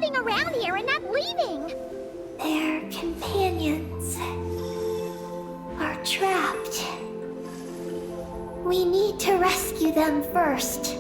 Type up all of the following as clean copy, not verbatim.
floating around here and not leaving? Their companions are trapped. We need to rescue them first.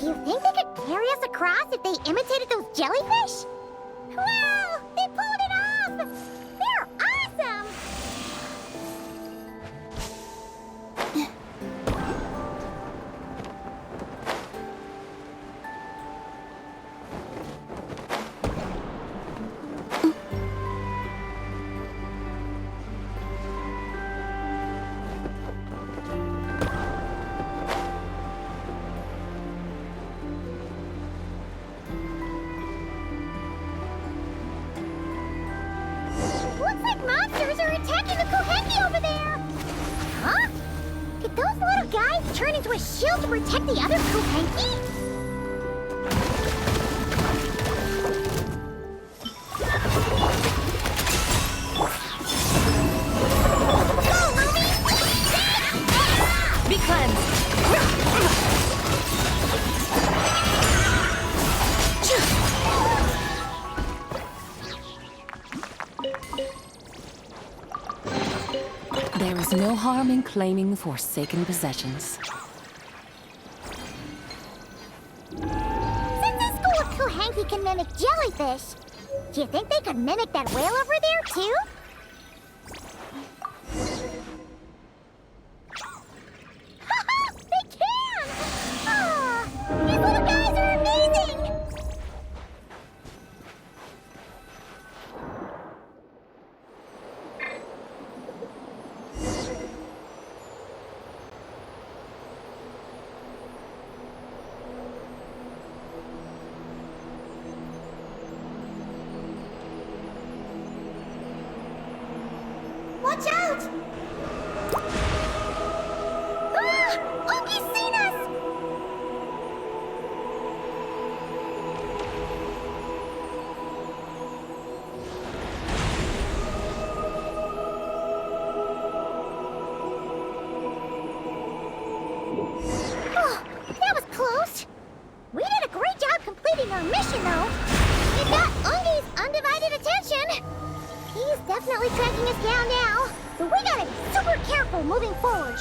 Do you think they could carry us across if they imitated those jellyfish? Wow! They pulled it off! They're awesome! Looks like monsters are attacking the Kohenki over there! Huh? Did those little guys turn into a shield to protect the other Kohenki? Go, Lumi! Be cleansed! There is no harm in claiming forsaken possessions. Since this school of Kohenki can mimic jellyfish, do you think they could mimic that whale over there, too? They can! Ah, these little guys are amazing! Watch out! Ah! Oki's seen us! Oh, that was close. We did a great job completing our mission, though. We got Ungi's undivided attention. He's definitely tracking us down now, so we gotta be super careful moving forward.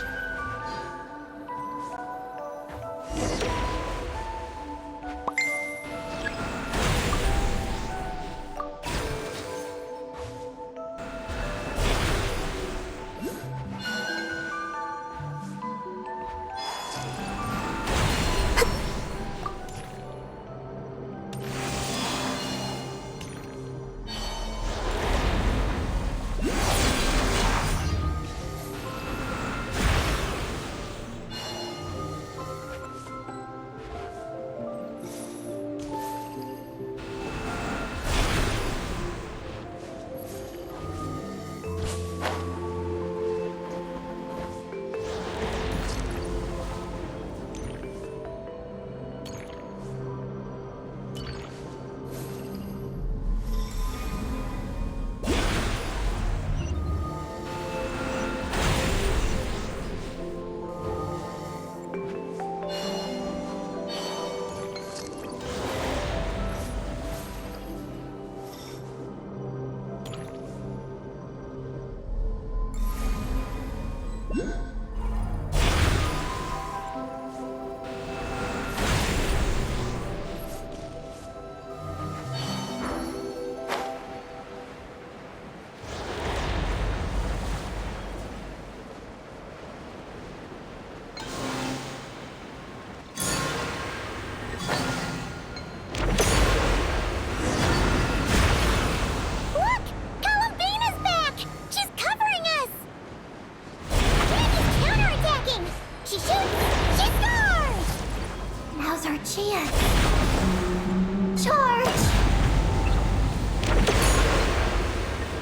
Charge!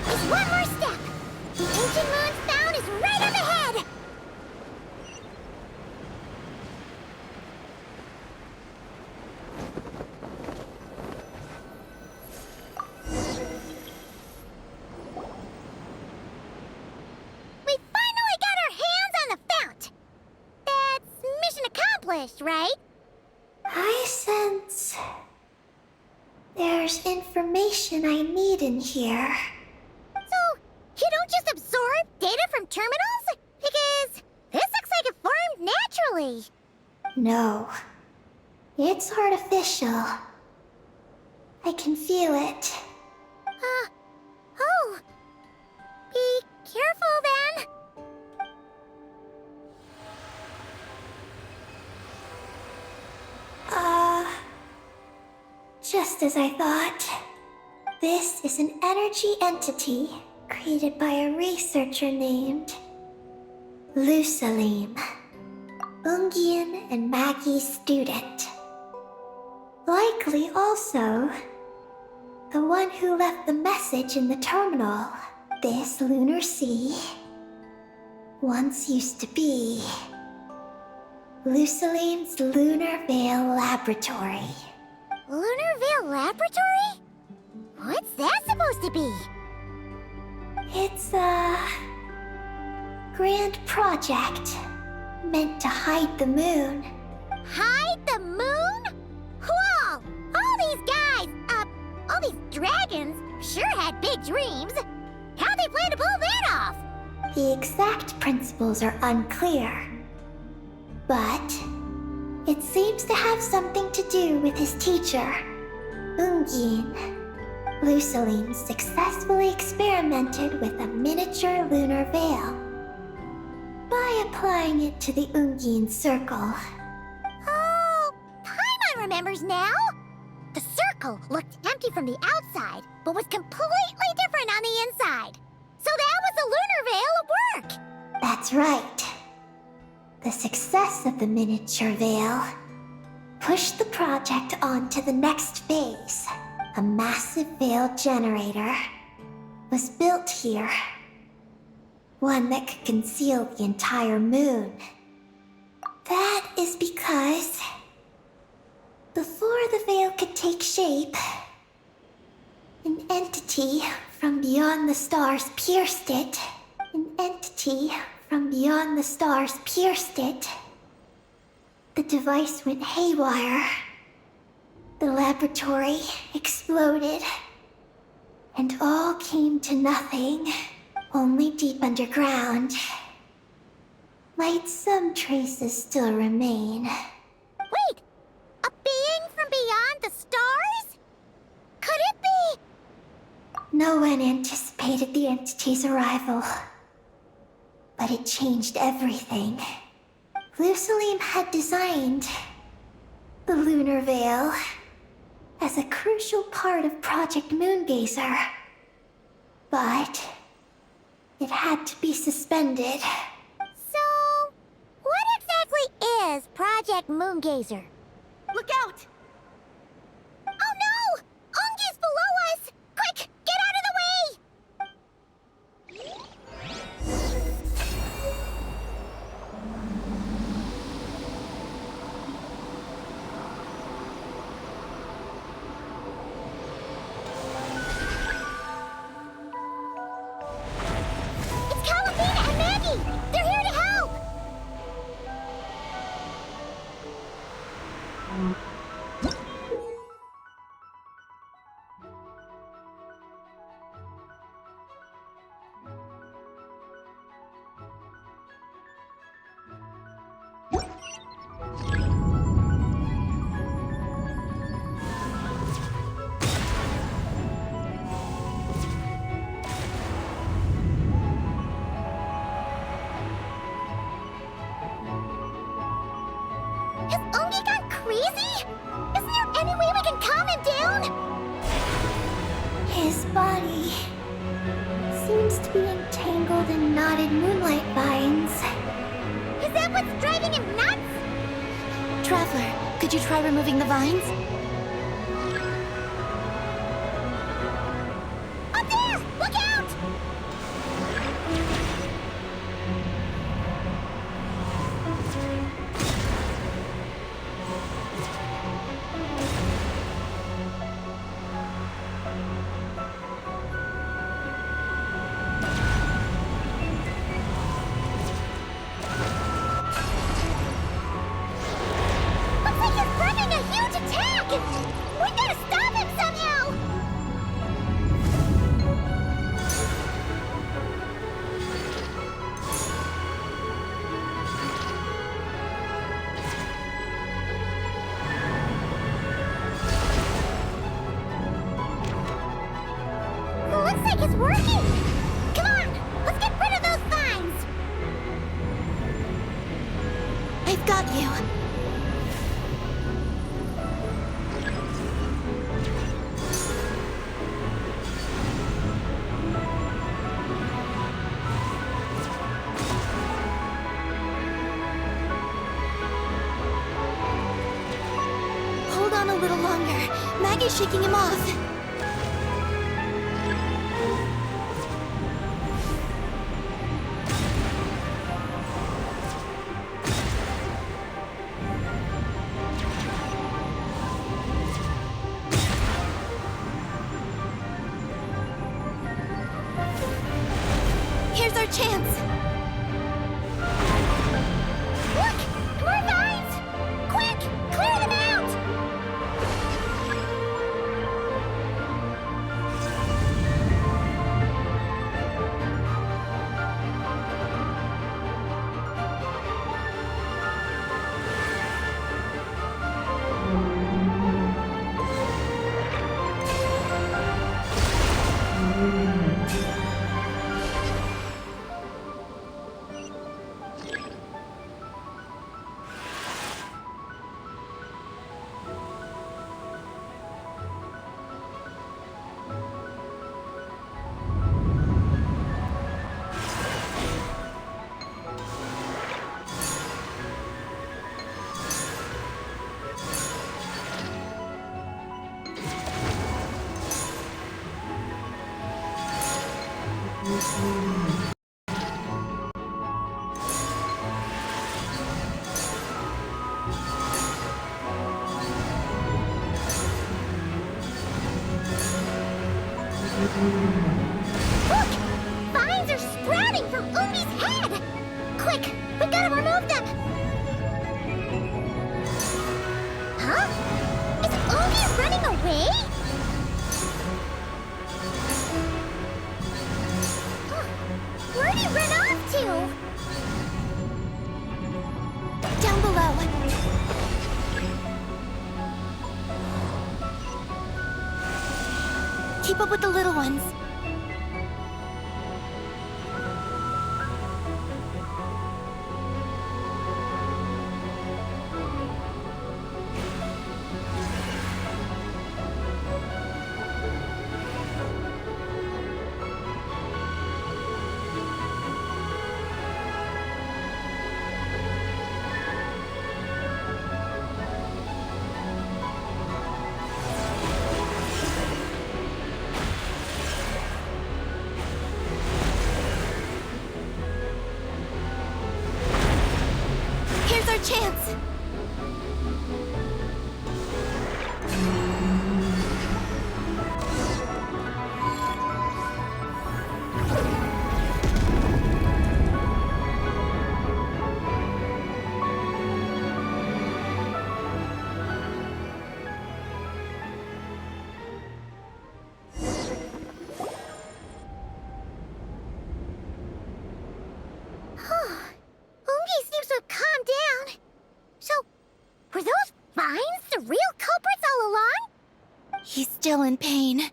Just one more step. The ancient moon found is right up ahead. We finally got our hands on the fount. That's mission accomplished, right? I sense there's information I need in here. So, you don't just absorb data from terminals? Because this looks like it formed naturally. No, it's artificial. I can feel it. Oh. Be careful then. Just as I thought. This is an energy entity created by a researcher named Lusalim, Ungian and Maggie's student. Likely also the one who left the message in the terminal. This lunar sea once used to be Lusalim's Lunar Veil Laboratory. Lunar Veil Laboratory? What's that supposed to be? It's a grand project meant to hide the moon. Hide the moon? Whoa! All these guys, all these dragons sure had big dreams. How'd they plan to pull that off? The exact principles are unclear, but it seems to have something to do with his teacher, Ungin. Lusalim successfully experimented with a miniature lunar veil by applying it to the Ungin circle. Oh, Paimon remembers now. The circle looked empty from the outside, but was completely different on the inside. So that was the lunar veil at work. That's right. The success of the miniature veil pushed the project on to the next phase. A massive veil generator was built here. One that could conceal the entire moon. That is because before the veil could take shape, an entity from beyond the stars pierced it. An entity from beyond the stars pierced it. The device went haywire. The laboratory exploded. And all came to nothing. Only deep underground might some traces still remain. Wait, a being from beyond the stars? Could it be? No one anticipated the entity's arrival, but it changed everything. Lusalim had designed the lunar veil as a crucial part of Project Moongazer, but it had to be suspended. So, what exactly is Project Moongazer? Look out! Oh no! Ungi's below us! Quick, get out of the way! It's Calabina and Maggie! They're here to help! try removing the vines? Up there! Look out! Looks like he's planning a huge attack! We gotta stop him somehow! Looks like it's working! Come on, let's get rid of those vines! I've got you. Hold on a little longer. Maggie's shaking him off. Here's our chance. Look! More vines! Quick! Clear them out! Look! Vines are sprouting from Umi's head! Quick! We gotta remove them! Huh? Is Umi running away? Huh. Where'd he run off to? Down below. Keep up with the little ones. Here's our chance. Ungi seems to have calmed down. So, were those vines the real culprits all along? He's still in pain.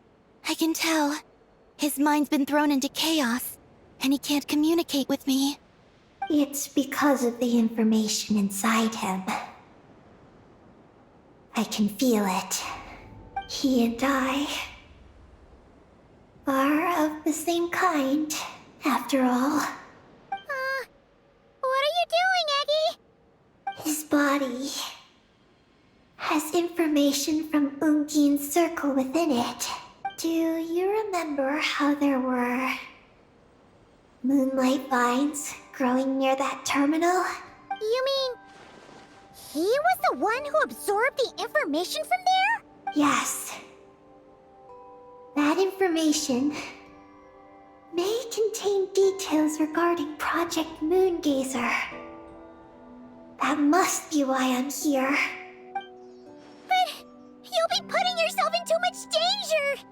I can tell. His mind's been thrown into chaos, and he can't communicate with me. It's because of the information inside him. I can feel it. He and I are of the same kind, after all. What are you doing, Eggie? His body has information from Ungin's circle within it. Do you remember how there were moonlight vines growing near that terminal? You mean he was the one who absorbed the information from there? Yes. That information may contain details regarding Project Moongazer. That must be why I'm here. But you'll be putting yourself in too much danger!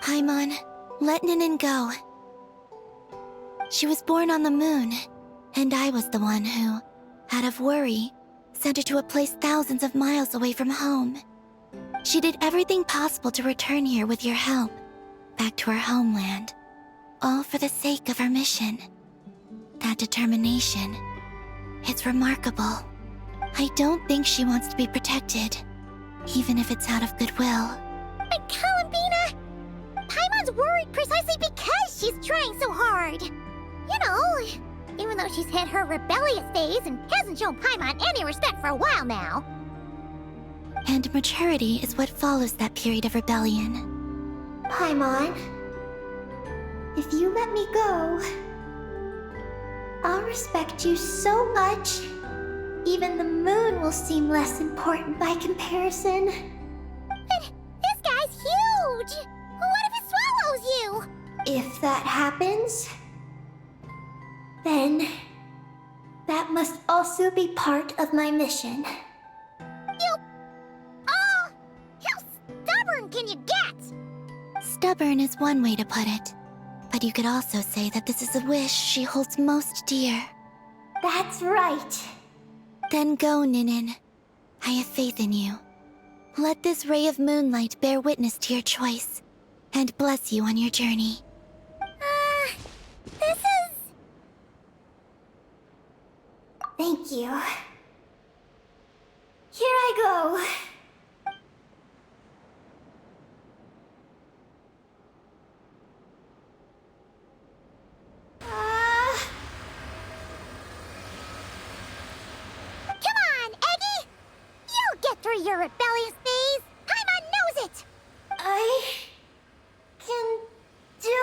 Paimon, let Ninin go. She was born on the moon, and I was the one who, out of worry, sent her to a place thousands of miles away from home. She did everything possible to return here with your help, back to her homeland, all for the sake of our mission. That determination, it's remarkable. I don't think she wants to be protected, even if it's out of goodwill. But Columbina, Paimon's worried precisely because she's trying so hard. You know, even though she's had her rebellious days and hasn't shown Paimon any respect for a while now. And maturity is what follows that period of rebellion. Paimon, if you let me go, I'll respect you so much, even the moon will seem less important by comparison. But this guy's huge! What if it swallows you? If that happens, then that must also be part of my mission. How stubborn can you get? Stubborn is one way to put it, but you could also say that this is a wish she holds most dear. That's right. Then go, Ninin. I have faith in you. Let this ray of moonlight bear witness to your choice, and bless you on your journey. This is... Thank you. Here I go. Come on, Eggy! You'll get through your rebellious phase! Paimon knows it! I can do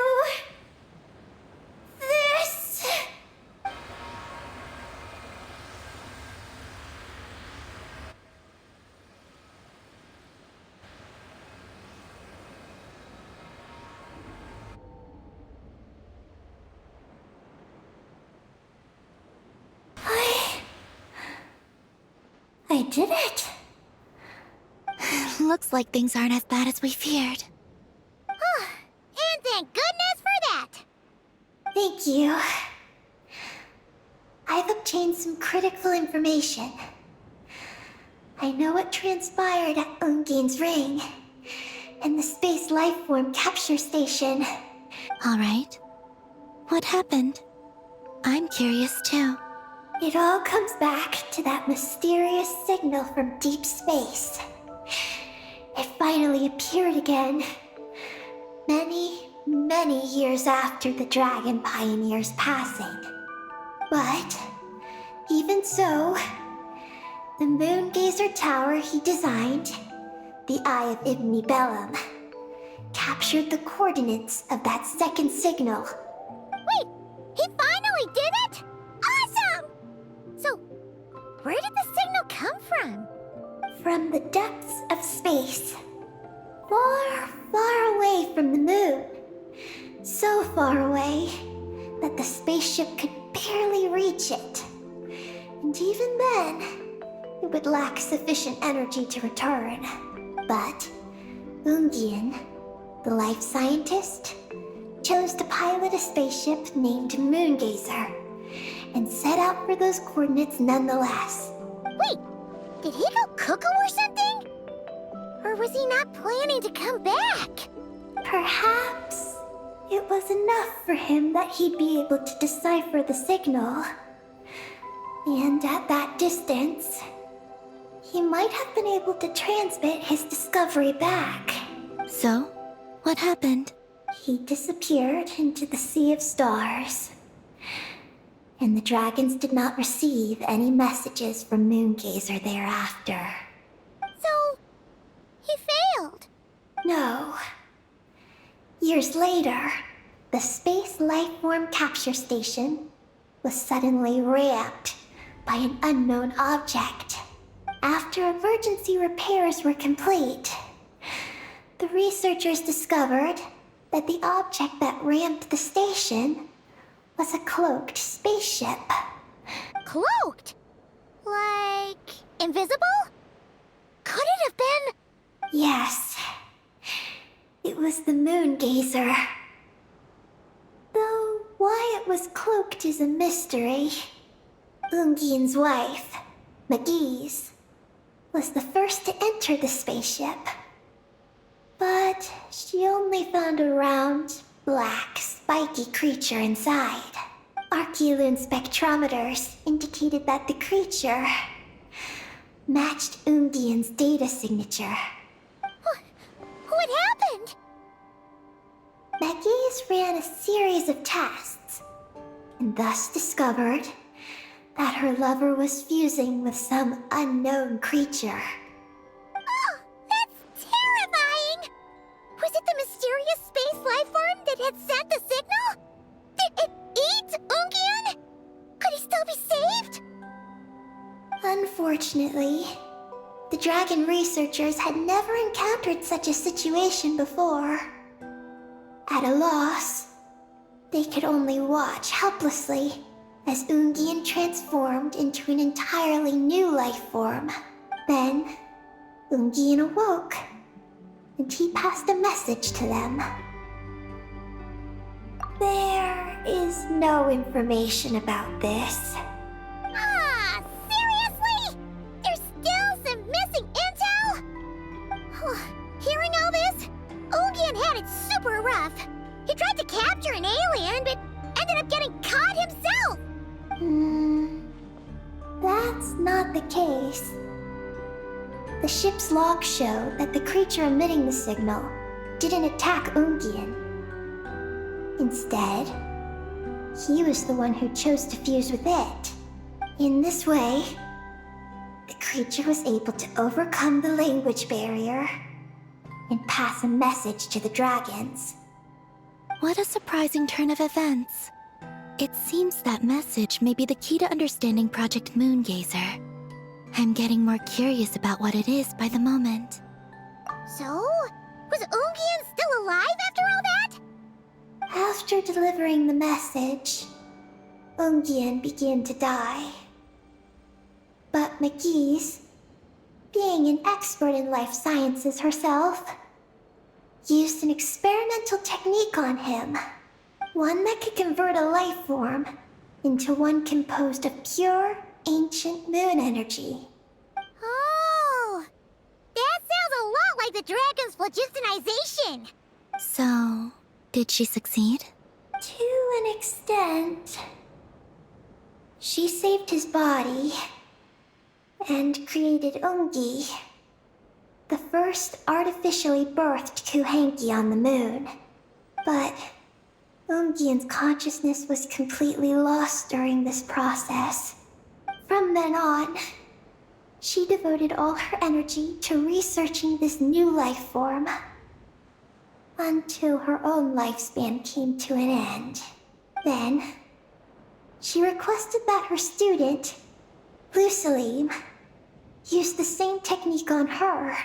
this. I did it. Looks like things aren't as bad as we feared. And thank goodness for that! Thank you. I've obtained some critical information. I know what transpired at Ungin's ring and the space lifeform capture station. All right. What happened? I'm curious too. It all comes back to that mysterious signal from deep space. It finally appeared again. Many years after the Dragon Pioneer's passing. But, even so, the Moongazer Tower he designed, the Eye of Ibn Bellum, captured the coordinates of that second signal. Wait! He finally did it?! Awesome! So, where did the signal come from? From the depths of space. Far away from the moon. So far away that the spaceship could barely reach it. And even then, it would lack sufficient energy to return. But Ungin, the life scientist, chose to pilot a spaceship named Moongazer and set out for those coordinates nonetheless. Wait, did he go cuckoo or something? Or was he not planning to come back? Perhaps it was enough for him that he'd be able to decipher the signal. And at that distance, he might have been able to transmit his discovery back. So, what happened? He disappeared into the sea of stars. And the dragons did not receive any messages from Moongazer thereafter. So, No. Years later, the Space Lifeform Capture Station was suddenly ramped by an unknown object. After emergency repairs were complete, the researchers discovered that the object that ramped the station was a cloaked spaceship. Cloaked? Like, invisible? Could it have been? Yes. It was the Moon Gazer. Though why it was cloaked is a mystery. Ungian's wife, McGee's, was the first to enter the spaceship. But she only found a round, black, spiky creature inside. Archeloon spectrometers indicated that the creature matched Ungian's data signature. What happened? McGee's ran a series of tests, and thus discovered that her lover was fusing with some unknown creature. Oh, that's terrifying! Was it the mysterious space life form that had sent the signal? Did it eat Ungian? Could he still be saved? Unfortunately, the dragon researchers had never encountered such a situation before. At a loss, they could only watch helplessly as Ungian transformed into an entirely new life form. Then, Ungian awoke, and he passed a message to them. There is no information about this. Ah, seriously? There's still some missing intel? Hearing all this, Ungian had it super rough. He tried to capture an alien, but ended up getting caught himself. That's not the case. The ship's logs show that the creature emitting the signal didn't attack Ungian. Instead, he was the one who chose to fuse with it. In this way, the creature was able to overcome the language barrier and pass a message to the dragons. What a surprising turn of events. It seems that message may be the key to understanding Project Moongazer. I'm getting more curious about what it is by the moment. So, was Ungian still alive after all that? After delivering the message, Ungian began to die. But McGee's, being an expert in life sciences herself, used an experimental technique on him. One that could convert a life form into one composed of pure, ancient moon energy. Oh, that sounds a lot like the dragon's phlogistonization. So, did she succeed? To an extent. She saved his body and created Ungi, the first artificially birthed Kuhanki on the moon. But Ungian's consciousness was completely lost during this process. From then on, she devoted all her energy to researching this new life form, until her own lifespan came to an end. Then, she requested that her student, Lucilim, use the same technique on her,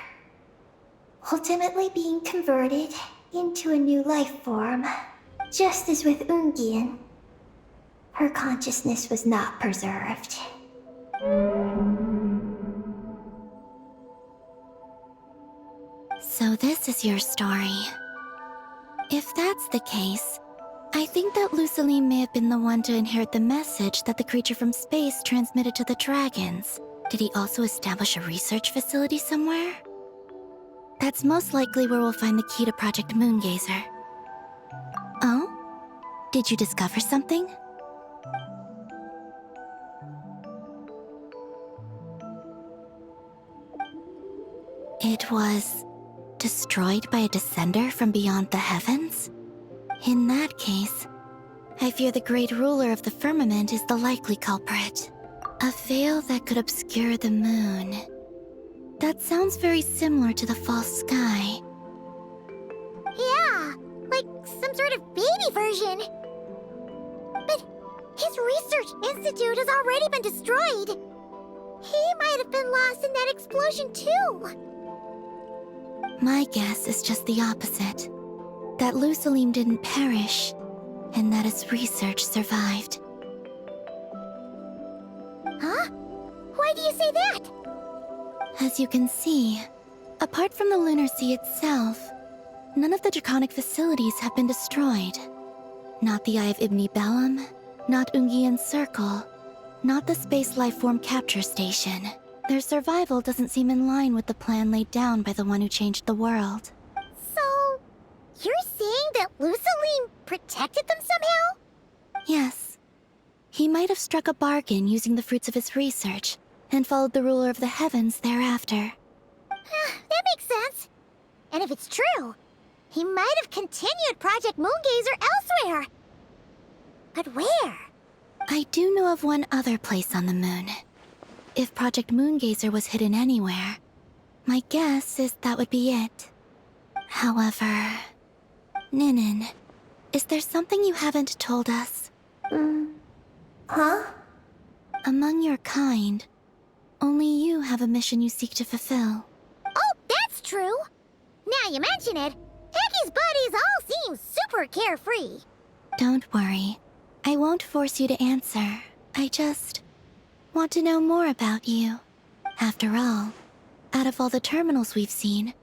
ultimately being converted into a new life form. Just as with Ungian, her consciousness was not preserved. So this is your story. If that's the case, I think that Luciline may have been the one to inherit the message that the creature from space transmitted to the dragons. Did he also establish a research facility somewhere? That's most likely where we'll find the key to Project Moongazer. Oh? Did you discover something? It was destroyed by a descender from beyond the heavens? In that case, I fear the great ruler of the firmament is the likely culprit. A veil that could obscure the moon. That sounds very similar to the false sky. of baby version. But his research institute has already been destroyed. He might have been lost in that explosion too. My guess is just the opposite. That Lusalim didn't perish, and that his research survived. Huh? Why do you say that? As you can see, apart from the Lunar Sea itself, none of the draconic facilities have been destroyed. Not the Eye of Ibn Bellum, not Ungian's Circle, not the Space Lifeform Capture Station. Their survival doesn't seem in line with the plan laid down by the one who changed the world. So, you're saying that Lusaline protected them somehow? Yes. He might have struck a bargain using the fruits of his research, and followed the ruler of the heavens thereafter. That makes sense. And if it's true, he might have continued Project Moongazer elsewhere. But where? I do know of one other place on the moon. If Project Moongazer was hidden anywhere, my guess is that would be it. However, Ninin, is there something you haven't told us? Huh? Among your kind, only you have a mission you seek to fulfill. Oh, that's true. Now you mention it, Heki's buddies all seem super carefree. Don't worry. I won't force you to answer. I just want to know more about you. After all, out of all the terminals we've seen,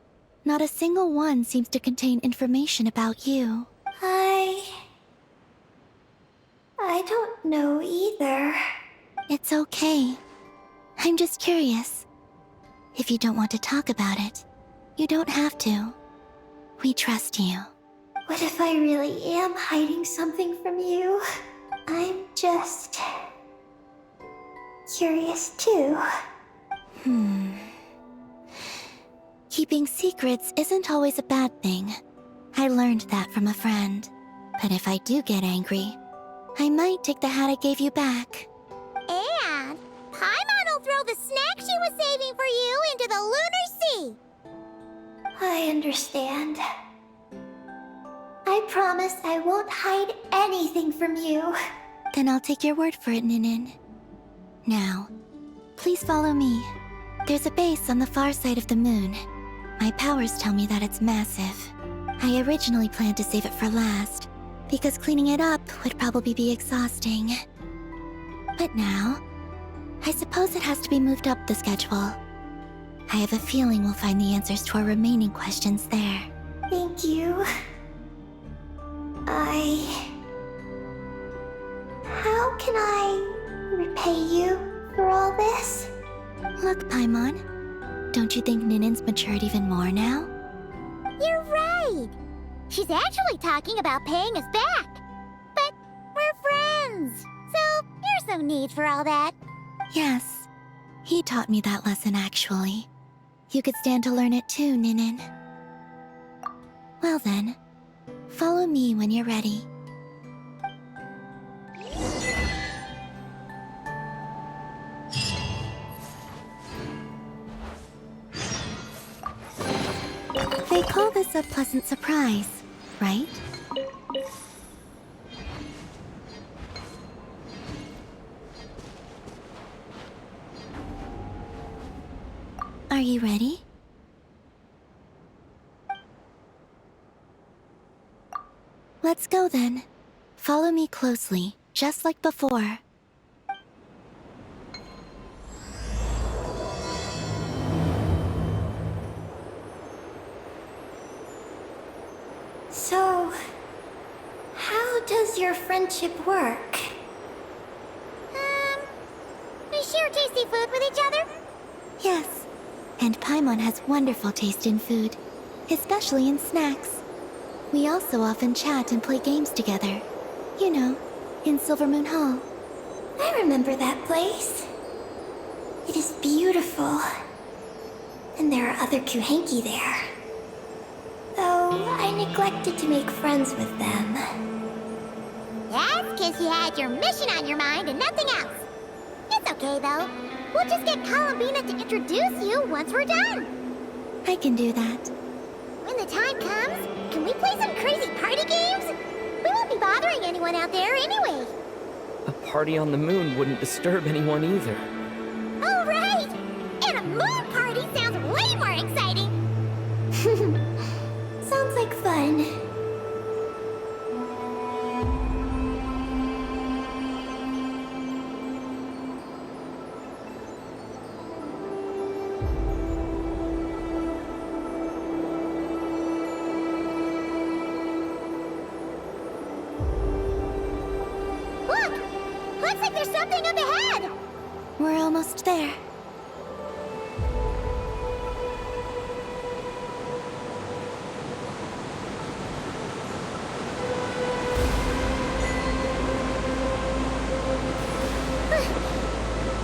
not a single one seems to contain information about you. I don't know either. It's okay. I'm just curious. If you don't want to talk about it, you don't have to. We trust you. What if I really am hiding something from you? I'm just curious too. Keeping secrets isn't always a bad thing. I learned that from a friend. But if I do get angry, I might take the hat I gave you back. And Paimon will throw the snack she was saving for you into the Lunar Sea. I understand. I promise I won't hide anything from you. Then I'll take your word for it, Ninin. Now, please follow me. There's a base on the far side of the moon. My powers tell me that it's massive. I originally planned to save it for last, because cleaning it up would probably be exhausting. But now, I suppose it has to be moved up the schedule. I have a feeling we'll find the answers to our remaining questions there. Thank you. How can I repay you for all this? Look, Paimon, don't you think Ninin's matured even more now? You're right. She's actually talking about paying us back. But we're friends, so there's no need for all that. Yes, he taught me that lesson actually. You could stand to learn it too, Ninin. Well then, follow me when you're ready. They call this a pleasant surprise, right? Are you ready? Let's go then. Follow me closely, just like before. So, how does your friendship work? We share tasty food with each other. Yes, and Paimon has wonderful taste in food, especially in snacks. We also often chat and play games together. You know, in Silvermoon Hall. I remember that place. It is beautiful. And there are other Kuhenki there. Though I neglected to make friends with them. That's because you had your mission on your mind and nothing else. It's okay, though. We'll just get Columbina to introduce you once we're done. I can do that. When the time comes, can we play some crazy party games? anyone out there anyway. A party on the moon wouldn't disturb anyone either. Oh, right! And a moon party sounds way more exciting! Sounds like fun. Look! Looks like there's something up ahead! We're almost there.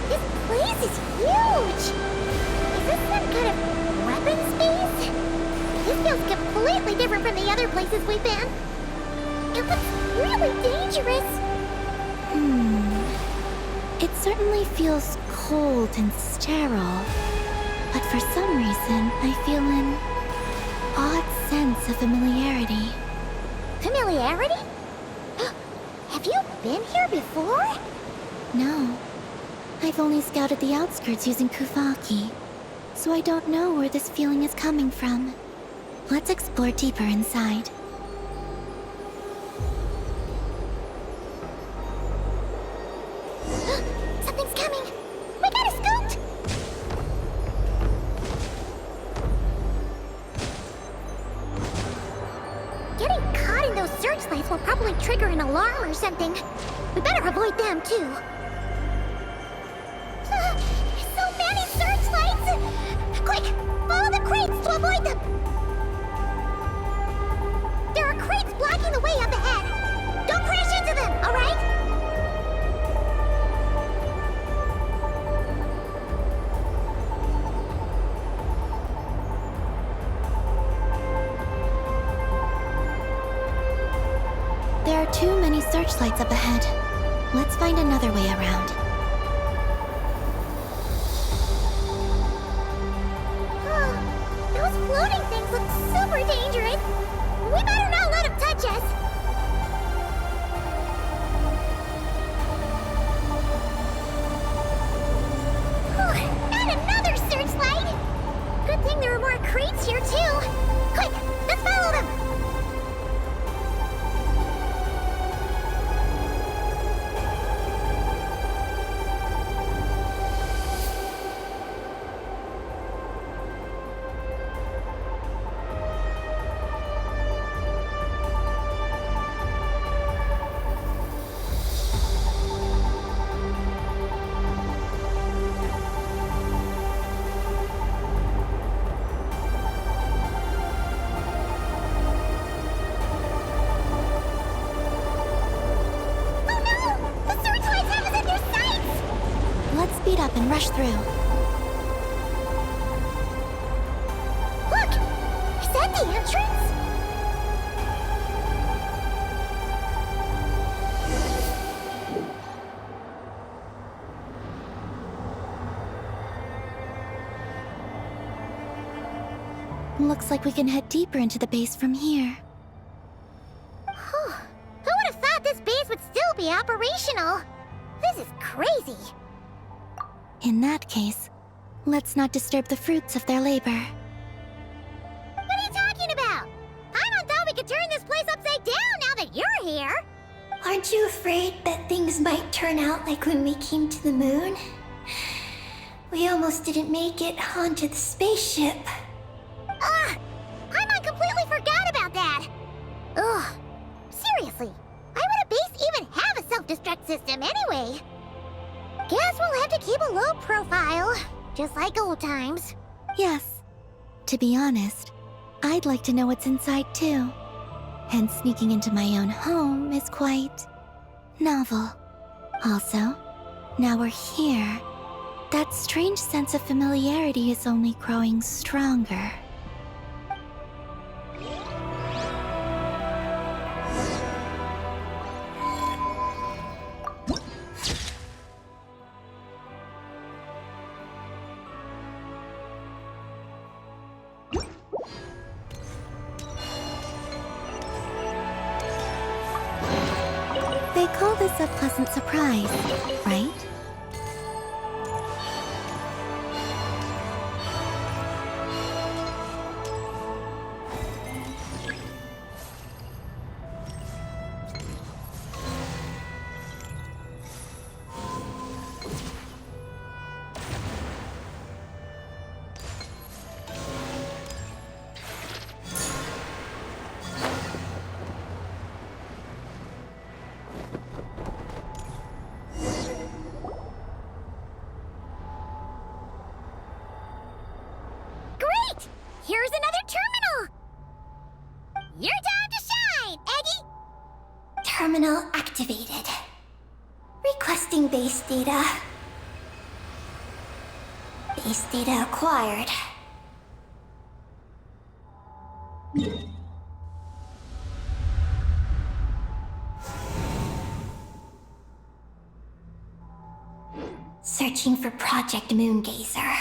This place is huge! Is this some kind of weapon space? This feels completely different from the other places we've been. It looks really dangerous. It certainly feels cold and sterile. But for some reason, I feel an odd sense of familiarity. Familiarity? Have you been here before? No. I've only scouted the outskirts using Kuvaki, so I don't know where this feeling is coming from. Let's explore deeper inside. Something's coming! We gotta scoot! Getting caught in those searchlights will probably trigger an alarm or something. We better avoid them, too. So many searchlights! Quick! Follow the crates to avoid them! There are crates blocking the way up ahead! Don't crash into them, alright? There are too many searchlights up ahead. Let's find another way around. Those floating things look super dangerous. We better not let them touch us. And another searchlight. Good thing there are more crates here too. Quick, let's follow them. Speed up and rush through. Look! Is that the entrance? Looks like we can head deeper into the base from here. Who would have thought this base would still be operational? This is crazy. In that case, let's not disturb the fruits of their labor. What are you talking about? I thought we could turn this place upside down now that you're here. Aren't you afraid that things might turn out like when we came to the moon? We almost didn't make it onto the spaceship. I completely forgot about that. Ugh. Seriously, why would a base even have a self-destruct system anyway? Guess we'll have to keep a low profile, just like old times. Yes. To be honest, I'd like to know what's inside too. And sneaking into my own home is quite novel. Also, now we're here. That strange sense of familiarity is only growing stronger. They call this a pleasant surprise, right? Great! Here's another terminal! Your time to shine, Eggy! Terminal activated. Requesting base data. Base data acquired. Searching for Project Moongazer.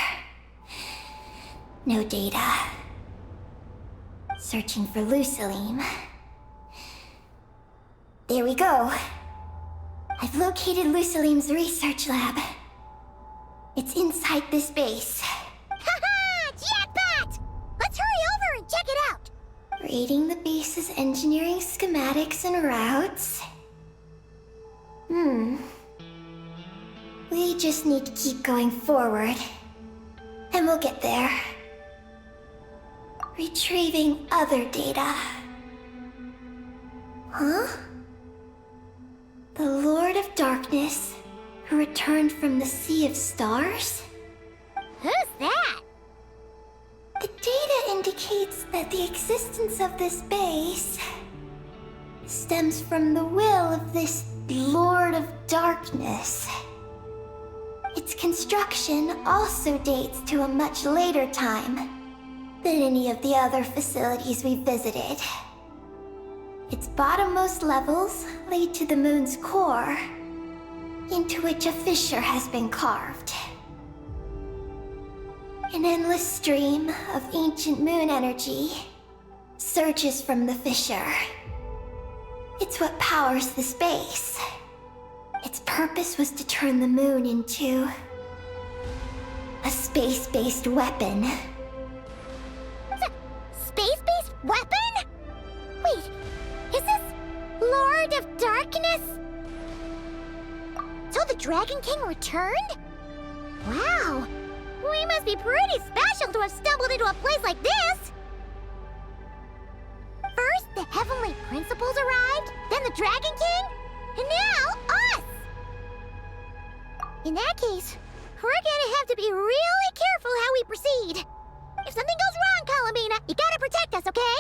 No data. Searching for Luciline. There we go. I've located Luciline's research lab. It's inside this base. Haha! Jackpot! Let's hurry over and check it out! Reading the base's engineering schematics and routes. We just need to keep going forward. And we'll get there. Retrieving other data. Huh? The Lord of Darkness, who returned from the Sea of Stars? Who's that? The data indicates that the existence of this base stems from the will of this Lord of Darkness. Its construction also dates to a much later time than any of the other facilities we visited. Its bottommost levels lead to the moon's core, into which a fissure has been carved. An endless stream of ancient moon energy surges from the fissure. It's what powers this base. Its purpose was to turn the moon into a space-based weapon. Space-based weapon? Wait, is this Lord of Darkness? So the Dragon King returned? Wow, we must be pretty special to have stumbled into a place like this. First, the Heavenly Principles arrived, then the Dragon King, and now us! In that case, we're gonna have to be really careful how we proceed. If something goes wrong, Columbina, you gotta protect us, okay?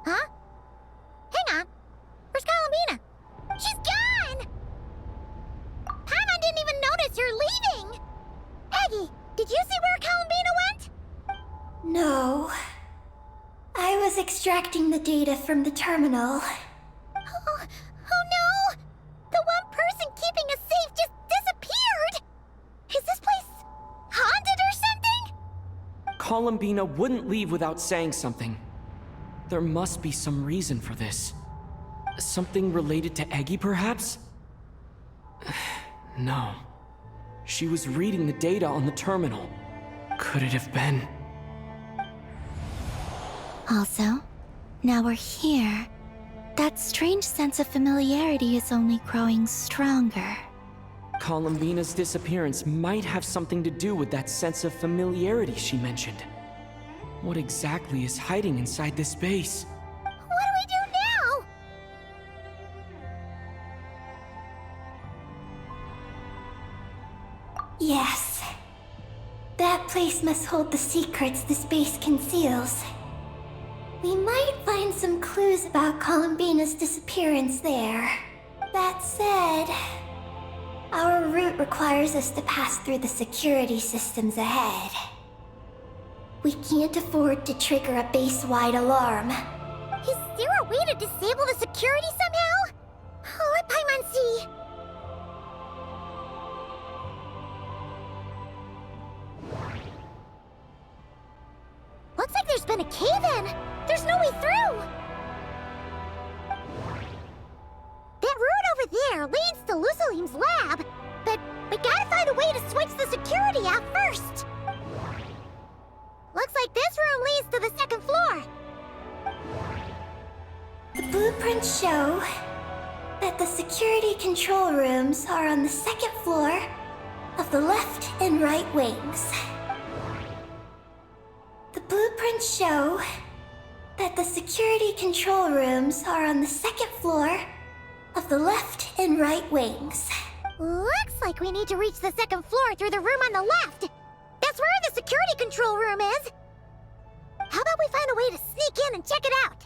Huh? Hang on. Where's Columbina? She's gone! Paimon didn't even notice you're leaving! Aggie, did you see where Columbina went? No. I was extracting the data from the terminal. Oh no! The one person keeping us safe just disappeared! Is this place haunted or something? Columbina wouldn't leave without saying something. There must be some reason for this. Something related to Eggy, perhaps? No. She was reading the data on the terminal. Could it have been? Also, now we're here. That strange sense of familiarity is only growing stronger. Columbina's disappearance might have something to do with that sense of familiarity she mentioned. What exactly is hiding inside this base? What do we do now? Yes. That place must hold the secrets this base conceals. We might find some clues about Columbina's disappearance there. That said, our route requires us to pass through the security systems ahead. We can't afford to trigger a base-wide alarm. Is there a way to disable the security somehow? Let Paimon see. Looks like there's been a cave-in. There's no way through. That route over room's lab, but we gotta find a way to switch the security out first. Looks like this room leads to the second floor. The blueprints show that the security control rooms are on the second floor of the left and right wings. The blueprints show that the security control rooms are on the second floor of the left and right wings. Looks like we need to reach the second floor through the room on the left. That's where the security control room is. How about we find a way to sneak in and check it out?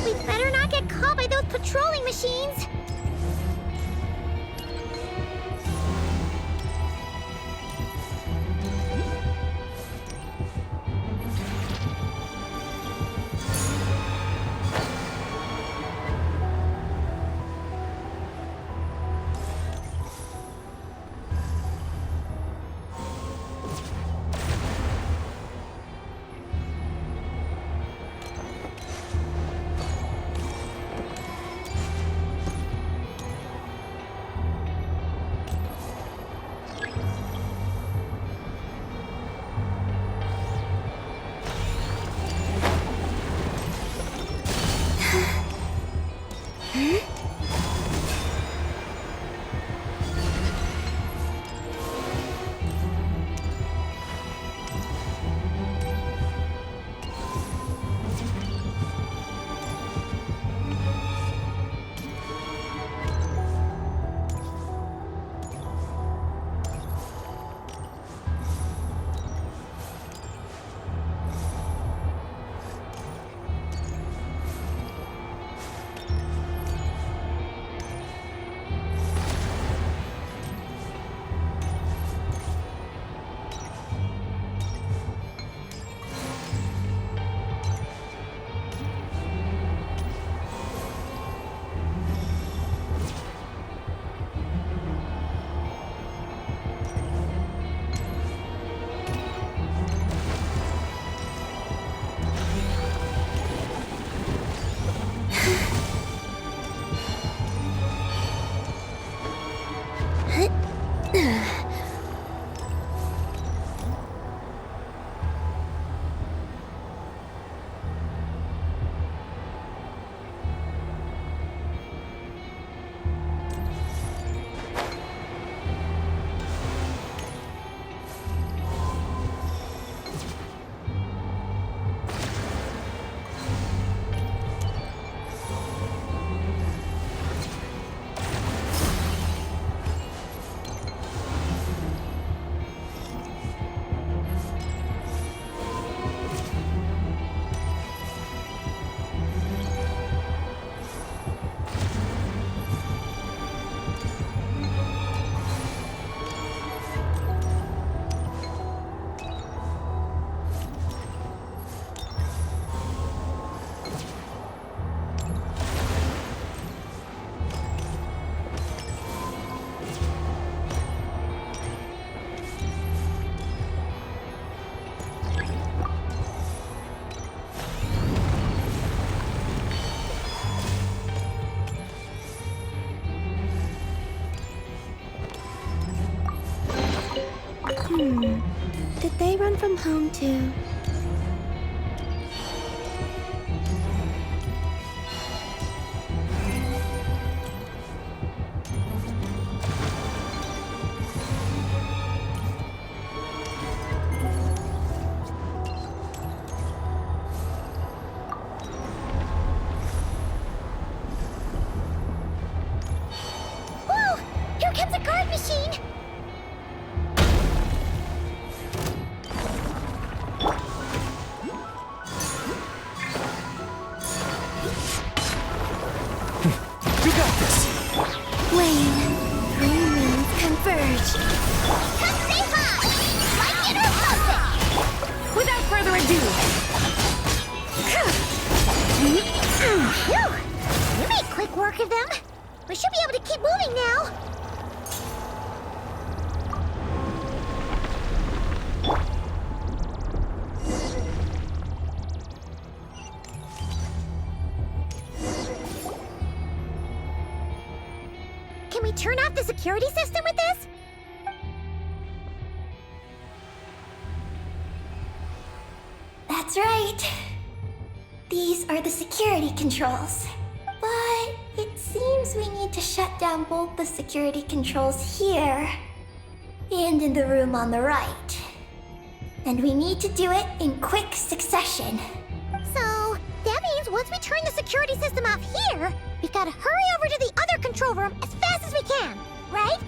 We better not get caught by those patrolling machines. Did they run from home too? Whoa! Here comes a guard machine! back of them. We should be able to keep moving now. Can we turn off the security system with this? That's right. These are the security controls. But it seems we need to shut down both the security controls here and in the room on the right. And we need to do it in quick succession. So, that means once we turn the security system off here, we've got to hurry over to the other control room as fast as we can, right?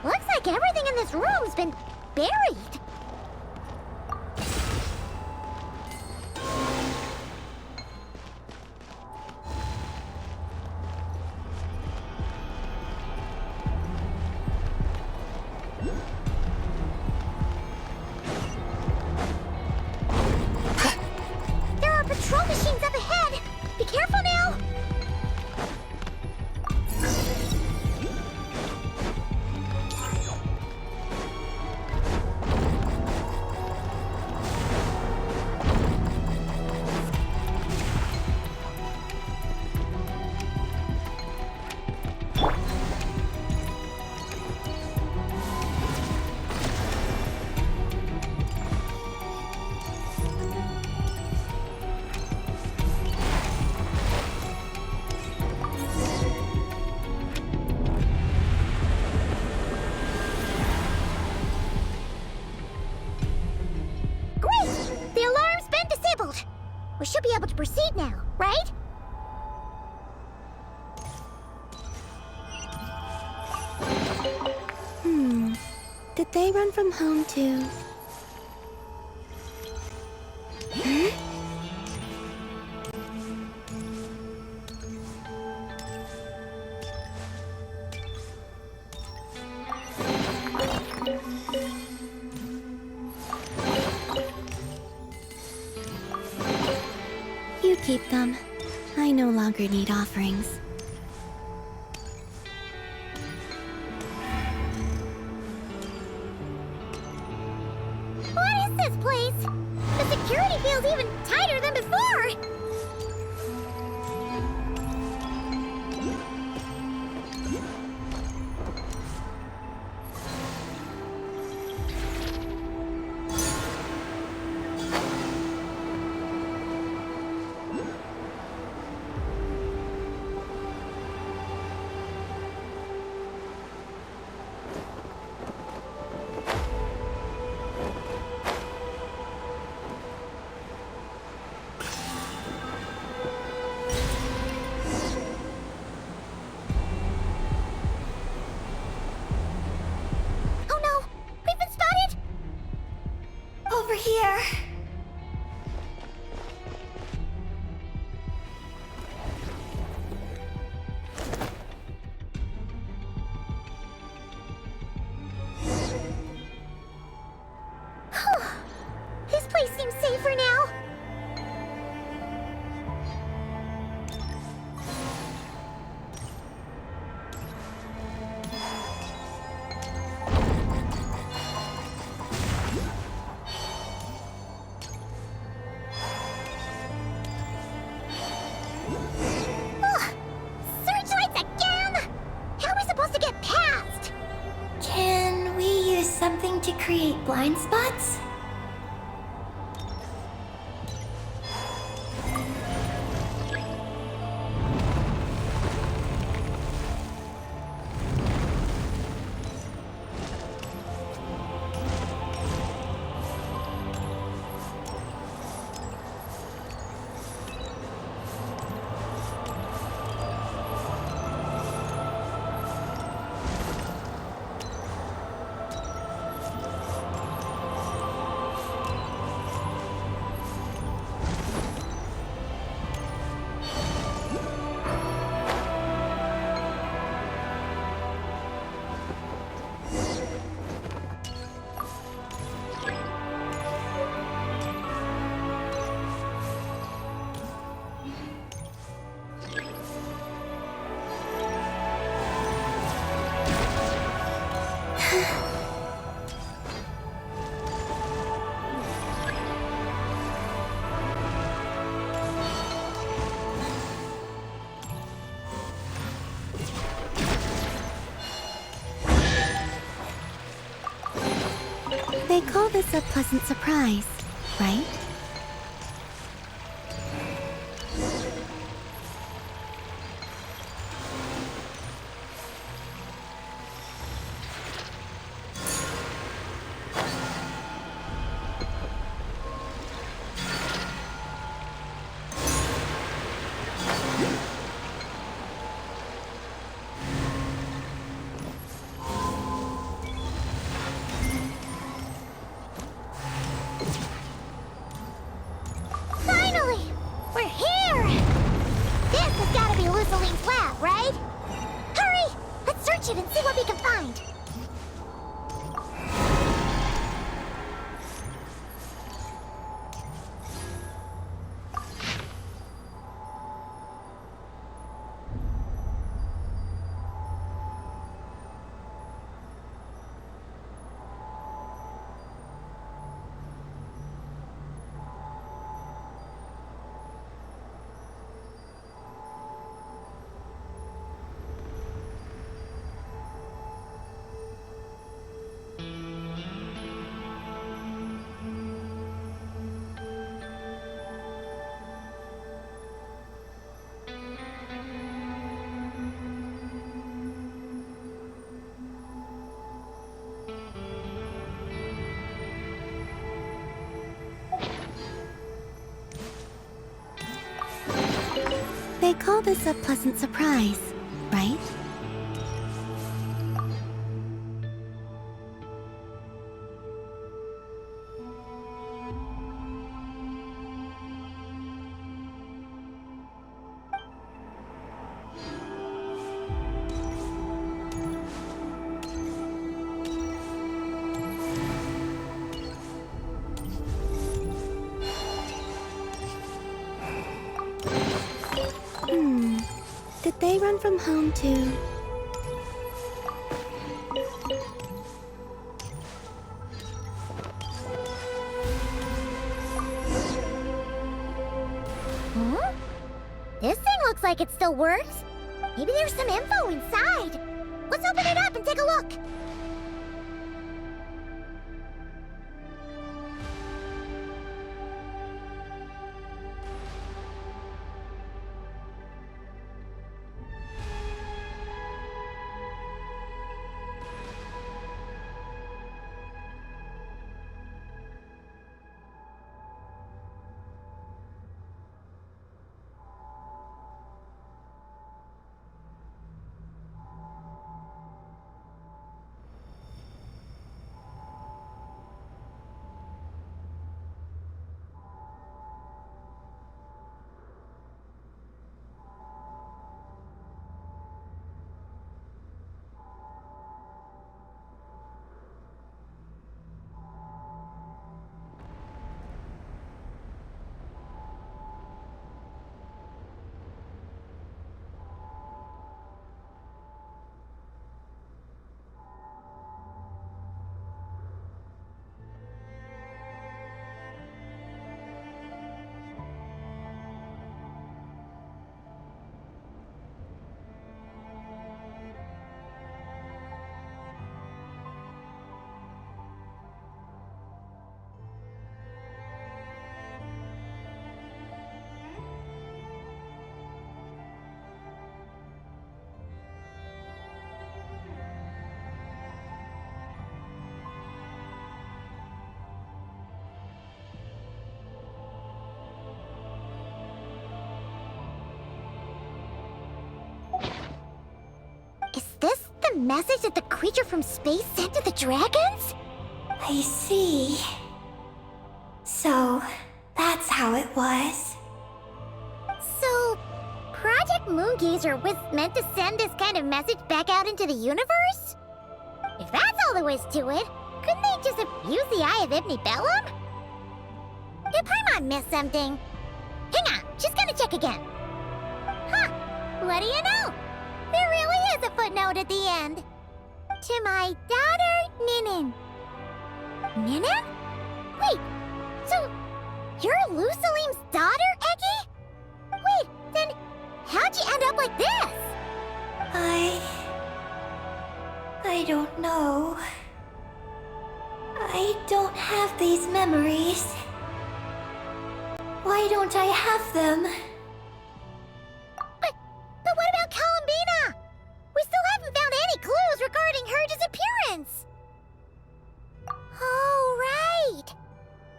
Looks like everything in this room's been buried. There are patrol machines up ahead. Be careful now. We should be able to proceed now, right? Did they run from home too? You keep them. I no longer need offerings. feels even tighter than before! Oh no! We've been spotted! Over here. This place seems safer now. Ugh! Searchlights again? How are we supposed to get past? Can we use something to create blind spots? They call this a pleasant surprise, right? Finally! We're here! This has gotta be Luciline's lab, right? Hurry! Let's search it and see what we can find. They call this a pleasant surprise, right? Did they run from home too? Huh? This thing looks like it still works. Maybe there's some info inside. Let's open it up and take a look. Is this the message that the creature from space sent to the dragons? I see. So, that's how it was. So, Project Moongazer was meant to send this kind of message back out into the universe? If that's all there was to it, couldn't they just have used the Eye of Ibn Bellum? Did Paimon miss something? Hang on, she's gonna check again. Huh, what do you know? There really is a footnote at the end. To my daughter, Ninin. Ninin? Wait, so you're Lusalim's daughter, Eggy? Wait, then how'd you end up like this? I don't know. I don't have these memories. Why don't I have them? But what about Columbina? We still haven't found any clues regarding her disappearance. Oh, right.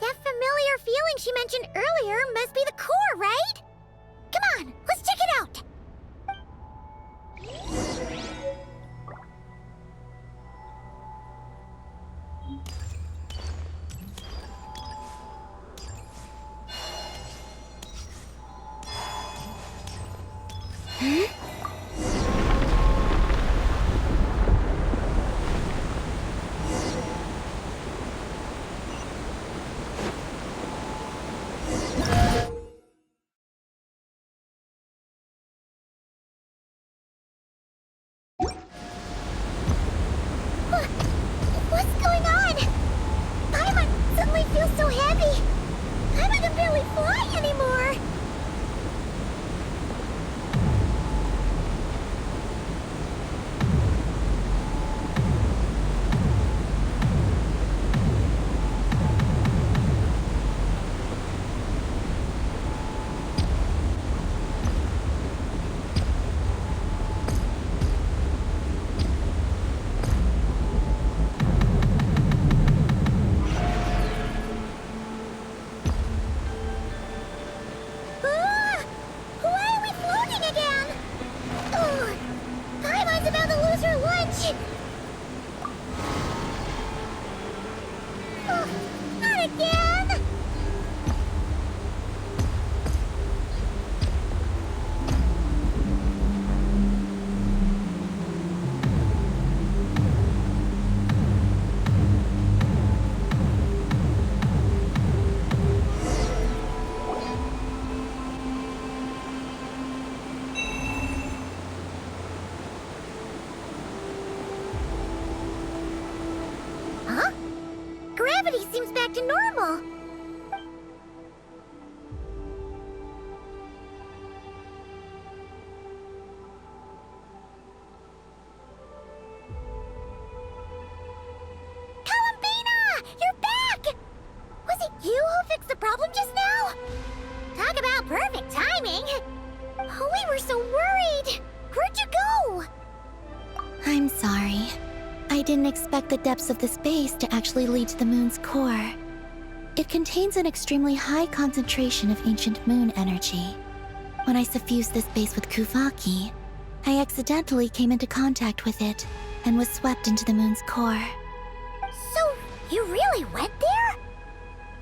That familiar feeling she mentioned earlier must be the core, right? Come on, let's check it out. What's going on? Paimon suddenly feels so heavy. Paimon can barely fly anymore. Why are we floating again? Oh, Paimon's about to lose her lunch. Oh, not again! Huh? Gravity seems back to normal. about perfect timing. Oh, we were so worried. Where'd you go? I'm sorry. I didn't expect the depths of the space to actually lead to the moon's core. It contains an extremely high concentration of ancient moon energy. When I suffused this base with Kuvaki, I accidentally came into contact with it and was swept into the moon's core. So, you really went there?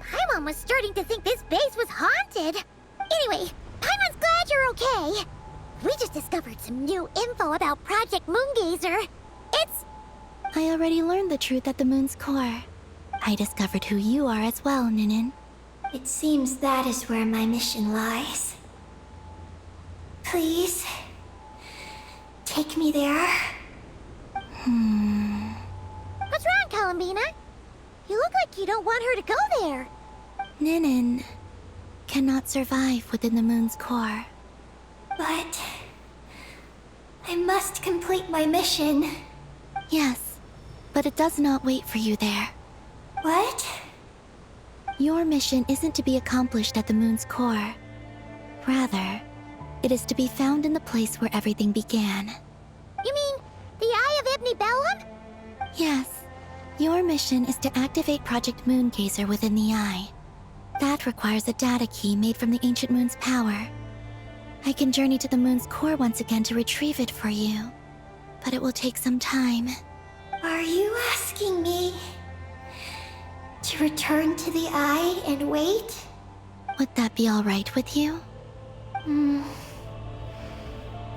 Paimon was starting to think this base was haunted. Anyway, Paimon's glad you're okay. We just discovered some new info about Project Moongazer. It's... I already learned the truth at the moon's core. I discovered who you are as well, Ninin. It seems that is where my mission lies. Please, take me there. What's wrong, Columbina? You look like you don't want her to go there. Ninin cannot survive within the moon's core. But I must complete my mission. Yes, but it does not wait for you there. What? Your mission isn't to be accomplished at the moon's core. Rather, it is to be found in the place where everything began. You mean the Eye of Ibni Bellum? Yes. Your mission is to activate Project Moongazer within the Eye. That requires a data key made from the ancient moon's power. I can journey to the moon's core once again to retrieve it for you, but it will take some time. Are you asking me to return to the Eye and wait? Would that be all right with you?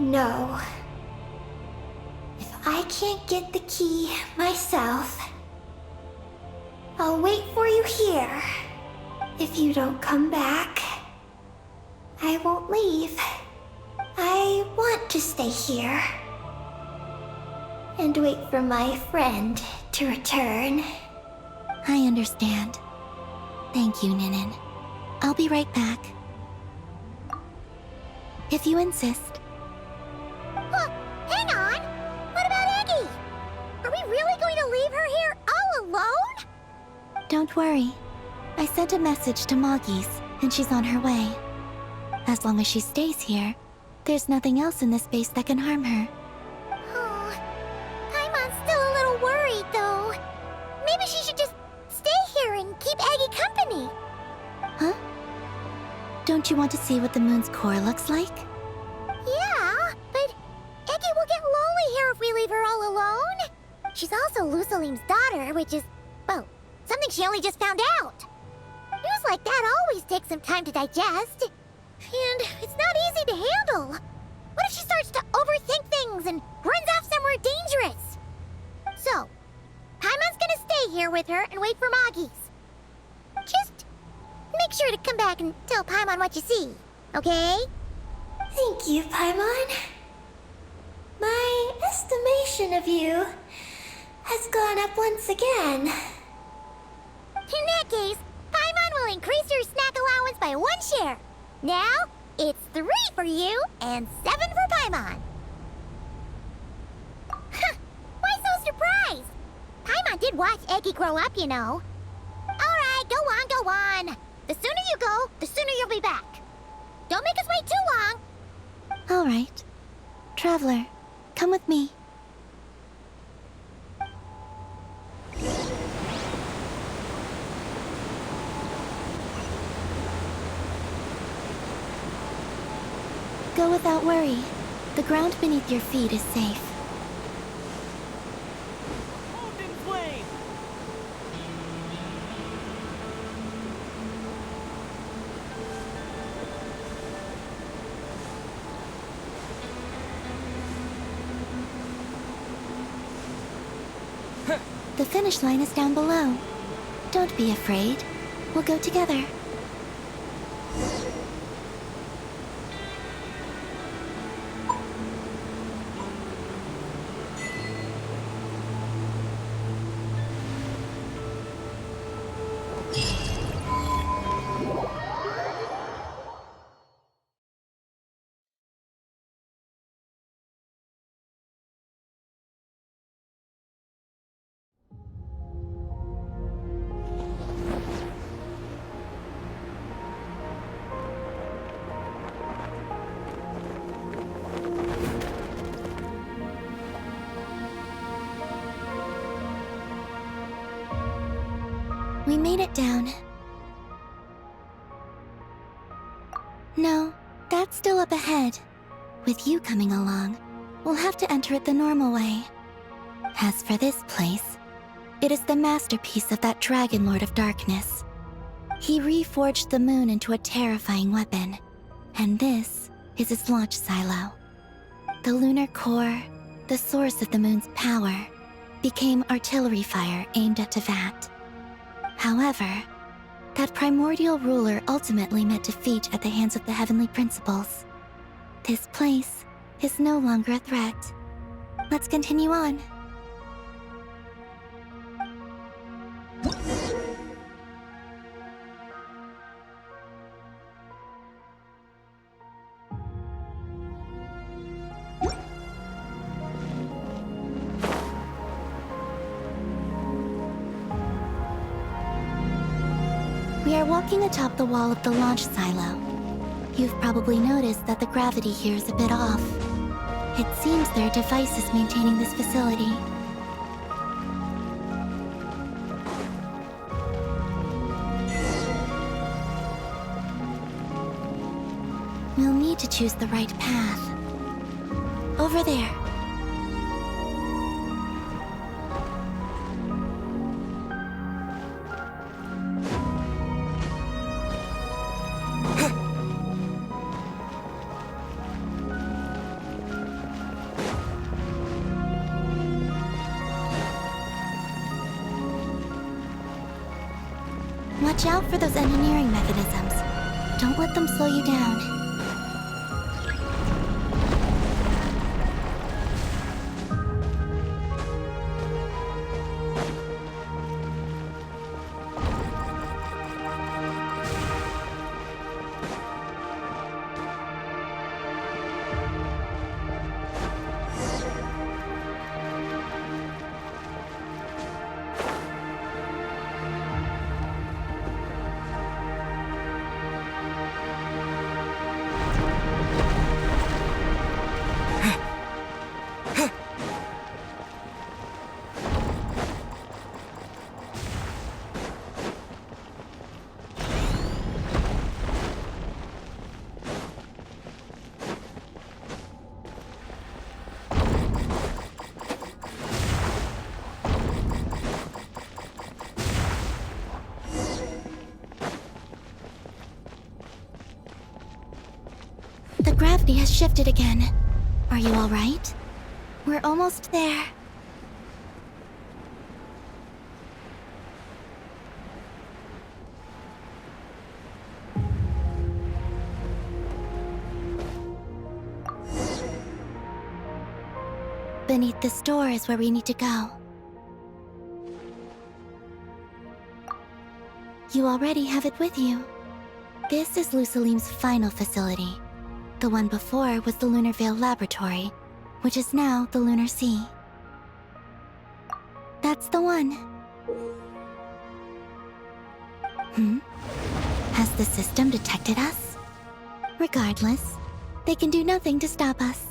No. If I can't get the key myself, I'll wait for you here. If you don't come back, I won't leave. I want to stay here and wait for my friend to return. I understand. Thank you, Ninin. I'll be right back. If you insist. Well, hang on. What about Eggy? Are we really going to leave her here all alone? Don't worry. I sent a message to Moggy's, and she's on her way. As long as she stays here, there's nothing else in this space that can harm her. Oh, Paimon's still a little worried, though. Maybe she should just stay here and keep Eggy company. Huh? Don't you want to see what the moon's core looks like? Yeah, but Eggy will get lonely here if we leave her all alone. She's also Lusalim's daughter, which is, well, something she only just found out. News like that always takes some time to digest. And it's not easy to handle. What if she starts to overthink things and runs off somewhere dangerous? So, Paimon's gonna stay here with her and wait for Moggy's. Just make sure to come back and tell Paimon what you see, okay? Thank you, Paimon. My estimation of you has gone up once again. In that case, Paimon will increase your snack allowance by 1 share. Now, it's 3 for you and 7 for Paimon. Huh, why so surprised? Paimon did watch Eggy grow up, you know. Alright, go on. The sooner you go, the sooner you'll be back. Don't make us wait too long. All right. Traveler, come with me. Go without worry. The ground beneath your feet is safe. Hold in flame! The finish line is down below. Don't be afraid. We'll go together. We made it down. No, that's still up ahead. With you coming along, we'll have to enter it the normal way. As for this place, it is the masterpiece of that Dragon Lord of Darkness. He reforged the moon into a terrifying weapon, and this is its launch silo. The lunar core, the source of the moon's power, became artillery fire aimed at Tevat. However, that primordial ruler ultimately met defeat at the hands of the heavenly principles. This place is no longer a threat. Let's continue on. We are walking atop the wall of the launch silo. You've probably noticed that the gravity here is a bit off. It seems there are devices maintaining this facility. We'll need to choose the right path. Over there. Watch out for those engineering mechanisms. Don't let them slow you down. The gravity has shifted again. Are you all right? We're almost there. Beneath this door is where we need to go. You already have it with you. This is Lusalim's final facility. The one before was the Lunar Veil Laboratory, which is now the Lunar Sea. That's the one. Has the system detected us? Regardless, they can do nothing to stop us.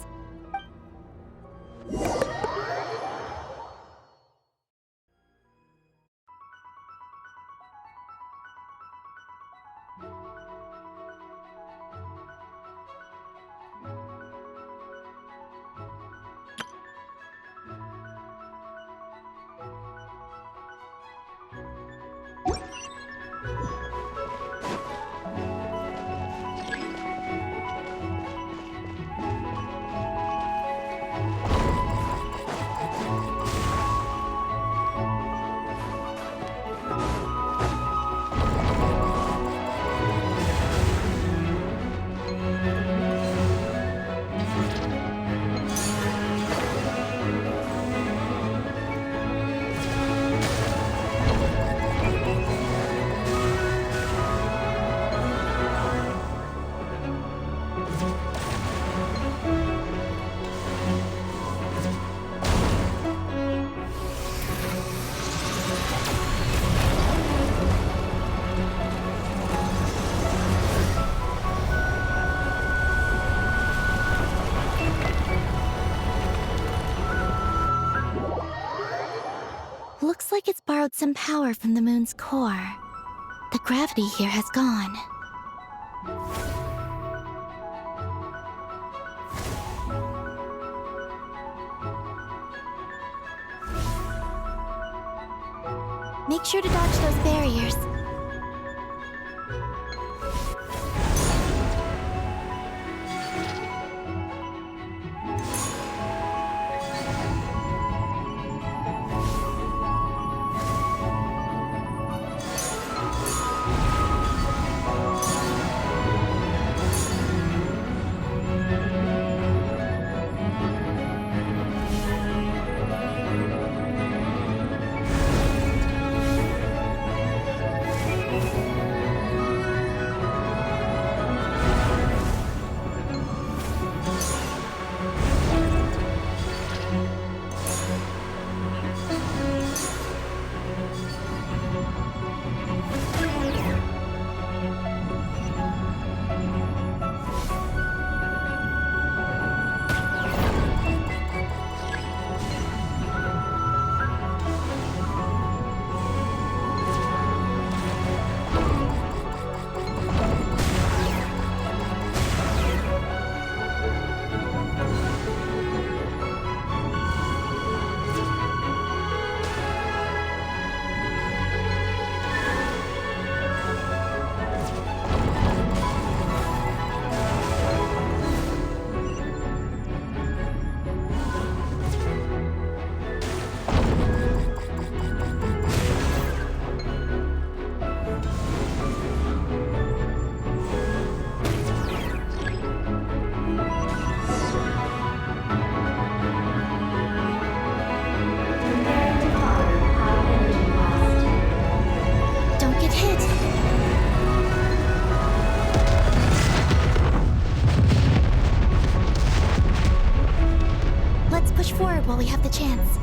Looks like it's borrowed some power from the moon's core. The gravity here has gone. Make sure to dodge those barriers. Don't get hit. Let's push forward while we have the chance.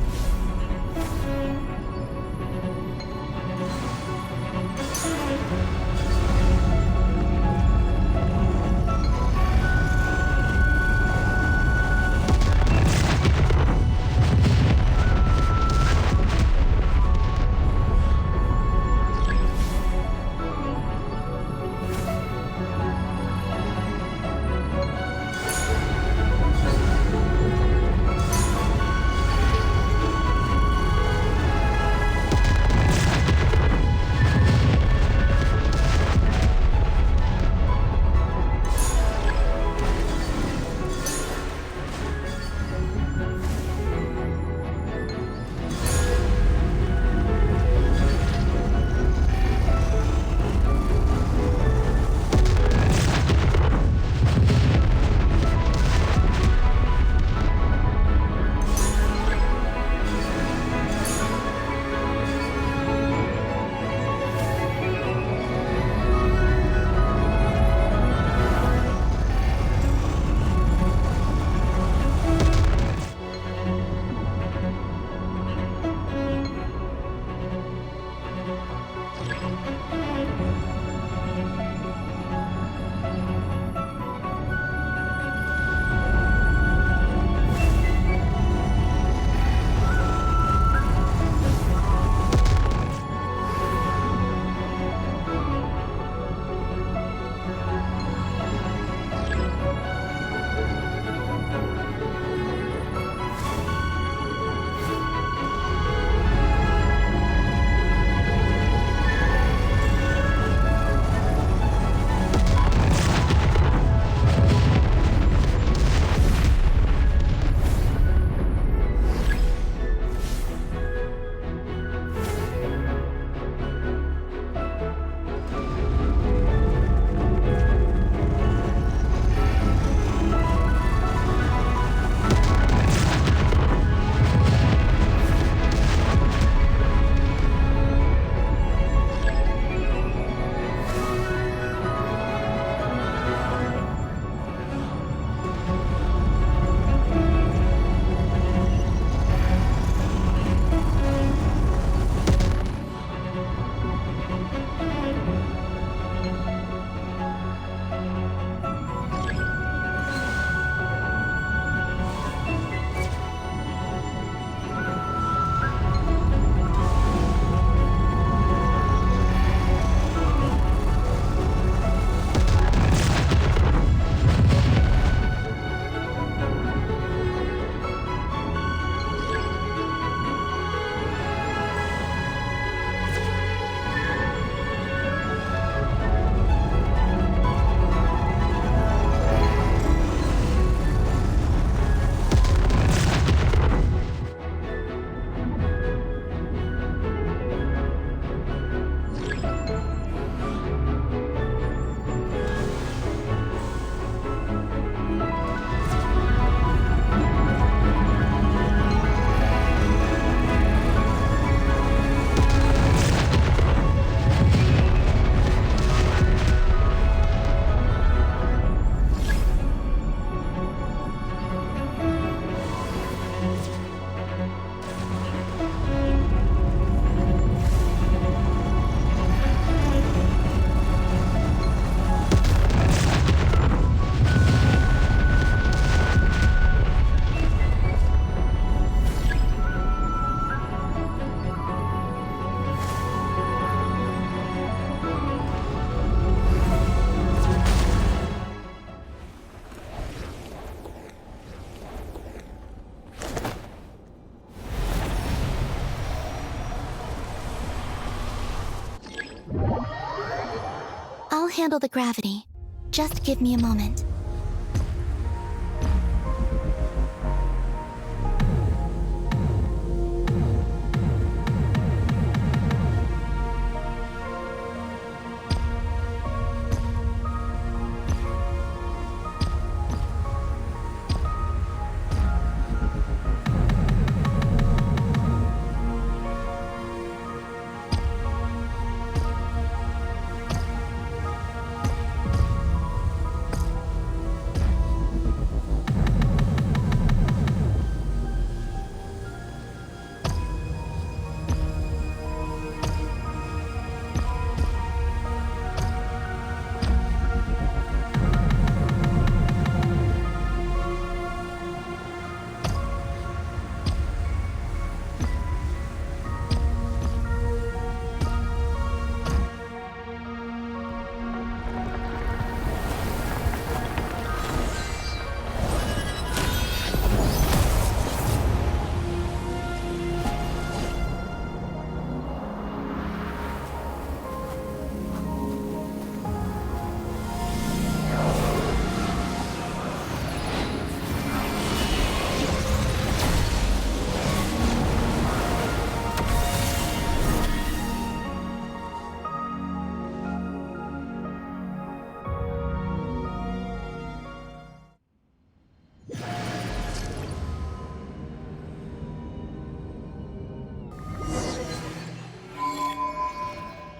handle the gravity. Just give me a moment.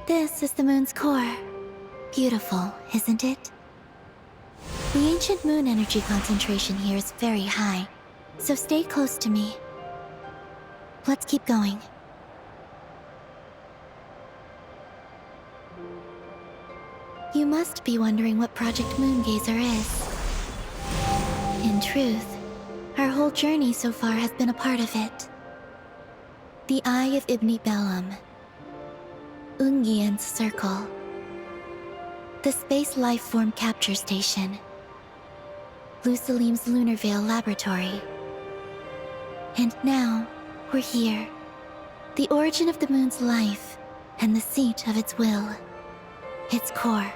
This is the moon's core. Beautiful, isn't it? The ancient moon energy concentration here is very high, so stay close to me. Let's keep going. You must be wondering what Project Moongazer is. In truth, our whole journey so far has been a part of it. The Eye of Ibn Bellum, Ungian's Circle, the Space Lifeform Capture Station, Lusalim's Lunar Veil Laboratory. And now, we're here. The origin of the moon's life, and the seat of its will. Its core.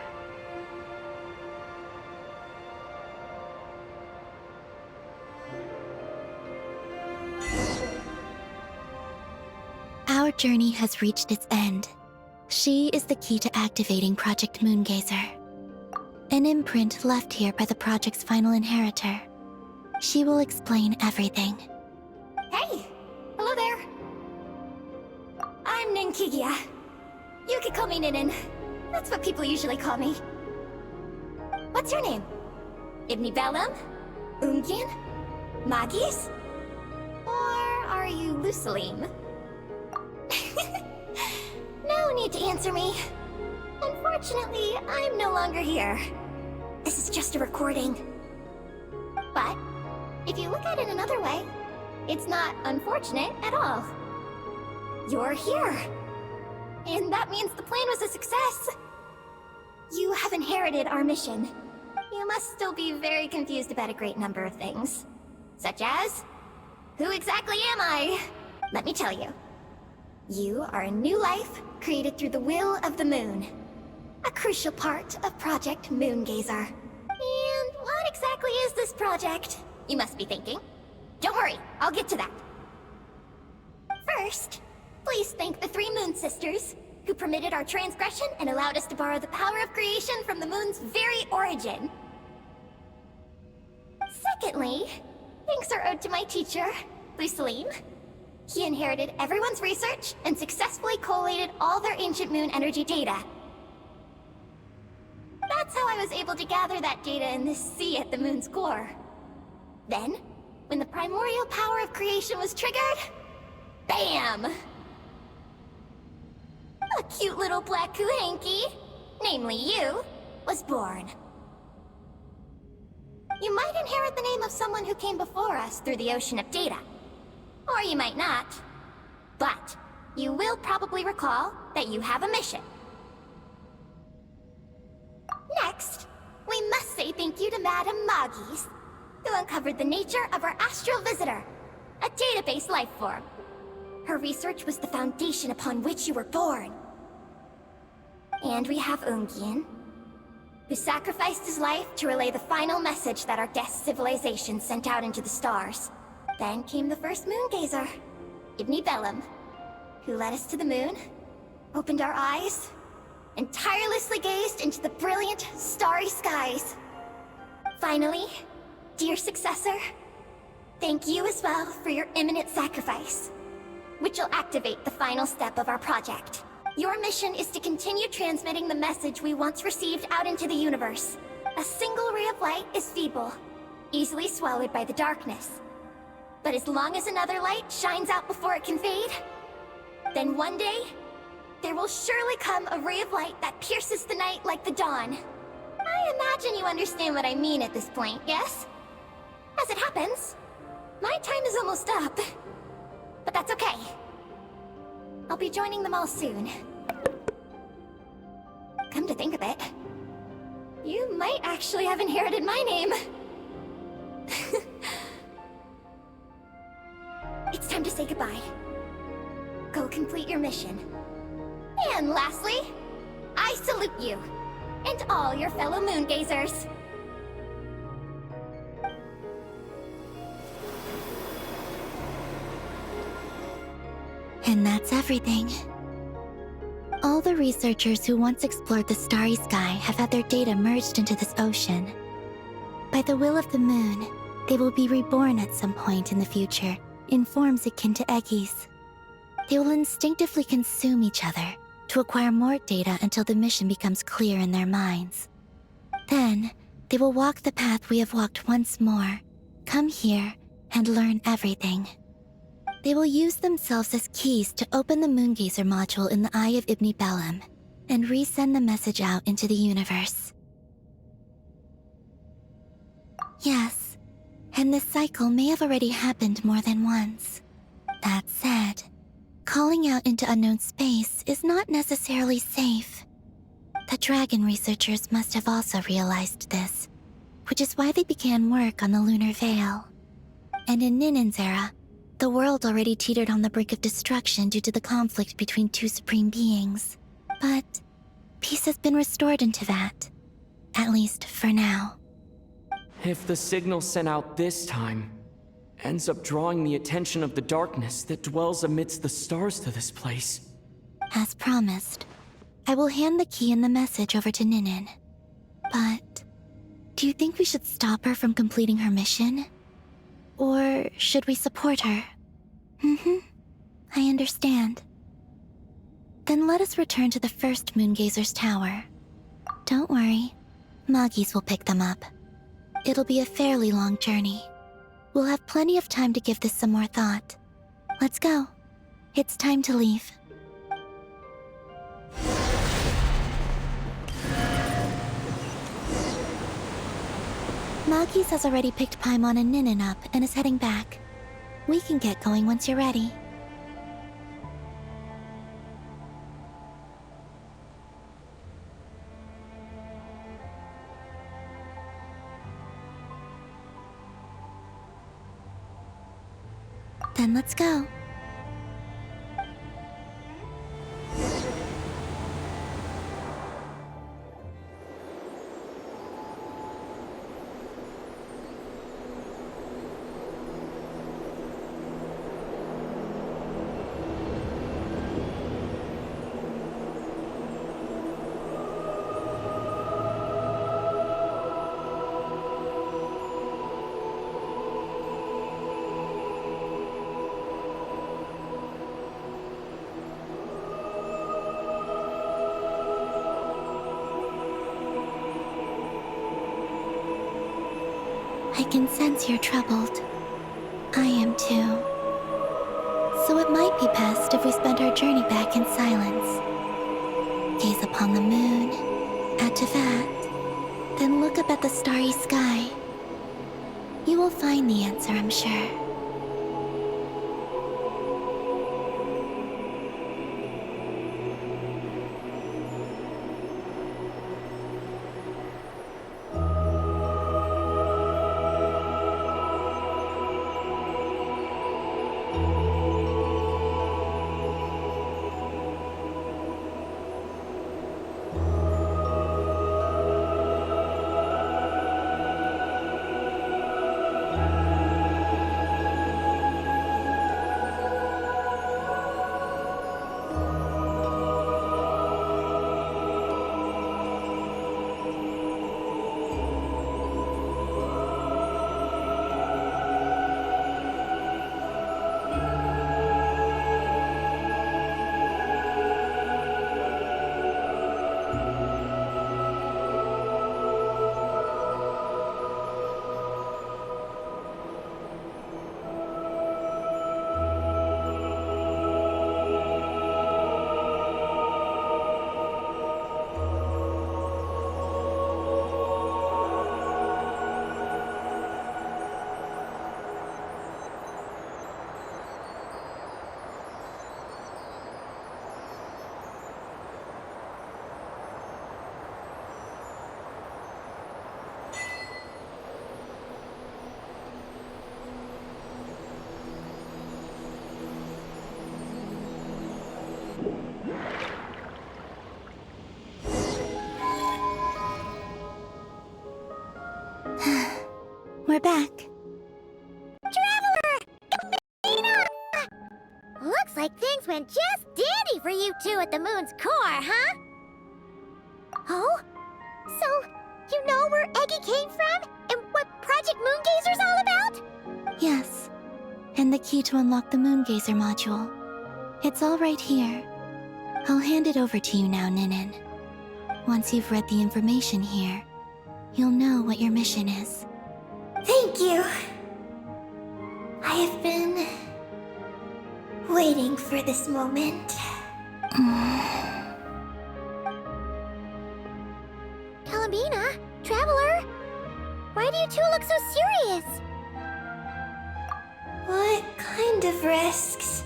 Our journey has reached its end. She is the key to activating Project Moongazer. An imprint left here by the project's final inheritor. She will explain everything. Hey! Hello there! I'm Ninkigia. You could call me Ninin. That's what people usually call me. What's your name? Ibn Bellum? Ungian? Magis? Or are you Lusalim? No need to answer me. Unfortunately, I'm no longer here. This is just a recording. But, if you look at it another way, it's not unfortunate at all. You're here. And that means the plan was a success. You have inherited our mission. You must still be very confused about a great number of things. Such as, who exactly am I? Let me tell you. You are a new life created through the will of the moon. A crucial part of Project Moongazer. And what exactly is this project? You must be thinking. Don't worry, I'll get to that. First, please thank the 3 Moon Sisters, who permitted our transgression and allowed us to borrow the power of creation from the moon's very origin. Secondly, thanks are owed to my teacher, Lusalim. He inherited everyone's research and successfully collated all their ancient moon energy data. That's how I was able to gather that data in this sea at the moon's core. Then, when the primordial power of creation was triggered, BAM! A cute little black kuhanky, namely you, was born. You might inherit the name of someone who came before us through the ocean of data. Or you might not. But, you will probably recall that you have a mission. Next, we must say thank you to Madame Magis, who uncovered the nature of our astral visitor, a database life form. Her research was the foundation upon which you were born. And we have Ungian, who sacrificed his life to relay the final message that our guest civilization sent out into the stars. Then came the first moon gazer, Ibn Bellum, who led us to the moon, opened our eyes, and tirelessly gazed into the brilliant, starry skies. Finally, dear successor, thank you as well for your imminent sacrifice, which will activate the final step of our project. Your mission is to continue transmitting the message we once received out into the universe. A single ray of light is feeble, easily swallowed by the darkness. But as long as another light shines out before it can fade, then one day, there will surely come a ray of light that pierces the night like the dawn. I imagine you understand what I mean at this point, yes? As it happens, my time is almost up. But that's okay. I'll be joining them all soon. Come to think of it, you might actually have inherited my name. It's time to say goodbye. Go complete your mission. And lastly, I salute you, and all your fellow moon gazers. And that's everything. All the researchers who once explored the starry sky have had their data merged into this ocean. By the will of the moon, they will be reborn at some point in the future, in forms akin to eggies. They will instinctively consume each other to acquire more data until the mission becomes clear in their minds. Then, they will walk the path we have walked once more, come here, and learn everything. They will use themselves as keys to open the Moongazer module in the Eye of Ibn Bellum, and resend the message out into the universe. Yes, and this cycle may have already happened more than once. That said, calling out into unknown space is not necessarily safe. The dragon researchers must have also realized this, which is why they began work on the lunar veil. And in Ninen's era, the world already teetered on the brink of destruction due to the conflict between two supreme beings. But peace has been restored in Teyvat, at least for now. If the signal sent out this time ends up drawing the attention of the darkness that dwells amidst the stars to this place. As promised, I will hand the key and the message over to Ninen. But do you think we should stop her from completing her mission? Or should we support her? I understand. Then let us return to the first Moongazer's tower. Don't worry, Moggies will pick them up. It'll be a fairly long journey. We'll have plenty of time to give this some more thought. Let's go. It's time to leave. Moggies has already picked Paimon and Ninen up and is heading back. We can get going once you're ready. Then let's go. I can sense you're troubled. I am too. So it might be best if we spend our journey back in silence. Gaze upon the moon, at Teyvat, then look up at the starry sky. You will find the answer, I'm sure. back. Traveler! Gambino! Looks like things went just dandy for you two at the moon's core, huh? Oh? So, you know where Eggy came from? And what Project Moongazer's all about? Yes, and the key to unlock the Moongazer module. It's all right here. I'll hand it over to you now, Ninin. Once you've read the information here, you'll know what your mission is. Thank you. I have been waiting for this moment. Columbina, Traveler, why do you two look so serious? What kind of risks?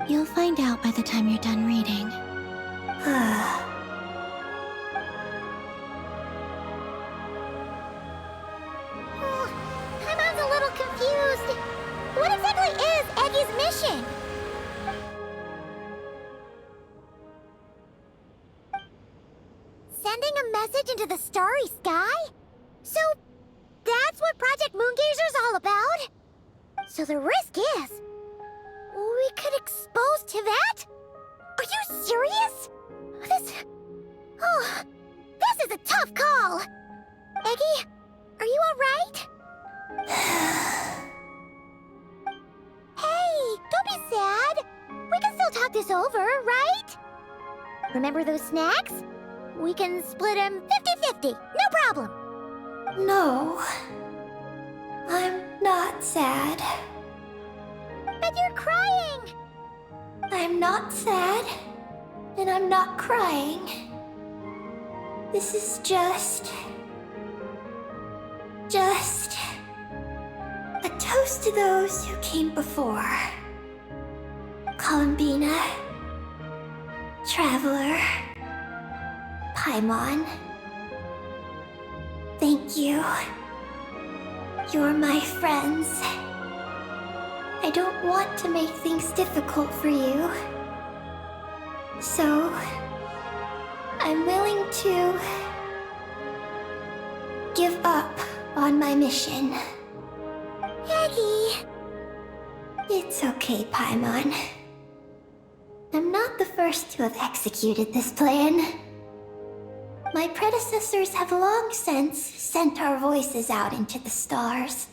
You'll find out by the time you're done reading. Paimon's a little confused. What exactly is Eggy's mission? Sending a message into the starry sky? So, that's what Project Moongazer's all about? So the risk is, we could expose to that? Are you serious? This is a tough call. Eggy, are you alright? Hey, don't be sad. We can still talk this over, right? Remember those snacks? We can split them 50-50, no problem. No. I'm not sad. But you're crying. I'm not sad. And I'm not crying. This is just a toast to those who came before. Columbina, Traveler, Paimon. Thank you. You're my friends. I don't want to make things difficult for you. So, I'm willing to give up on my mission. Eggy. It's okay, Paimon. I'm not the first to have executed this plan. My predecessors have long since sent our voices out into the stars.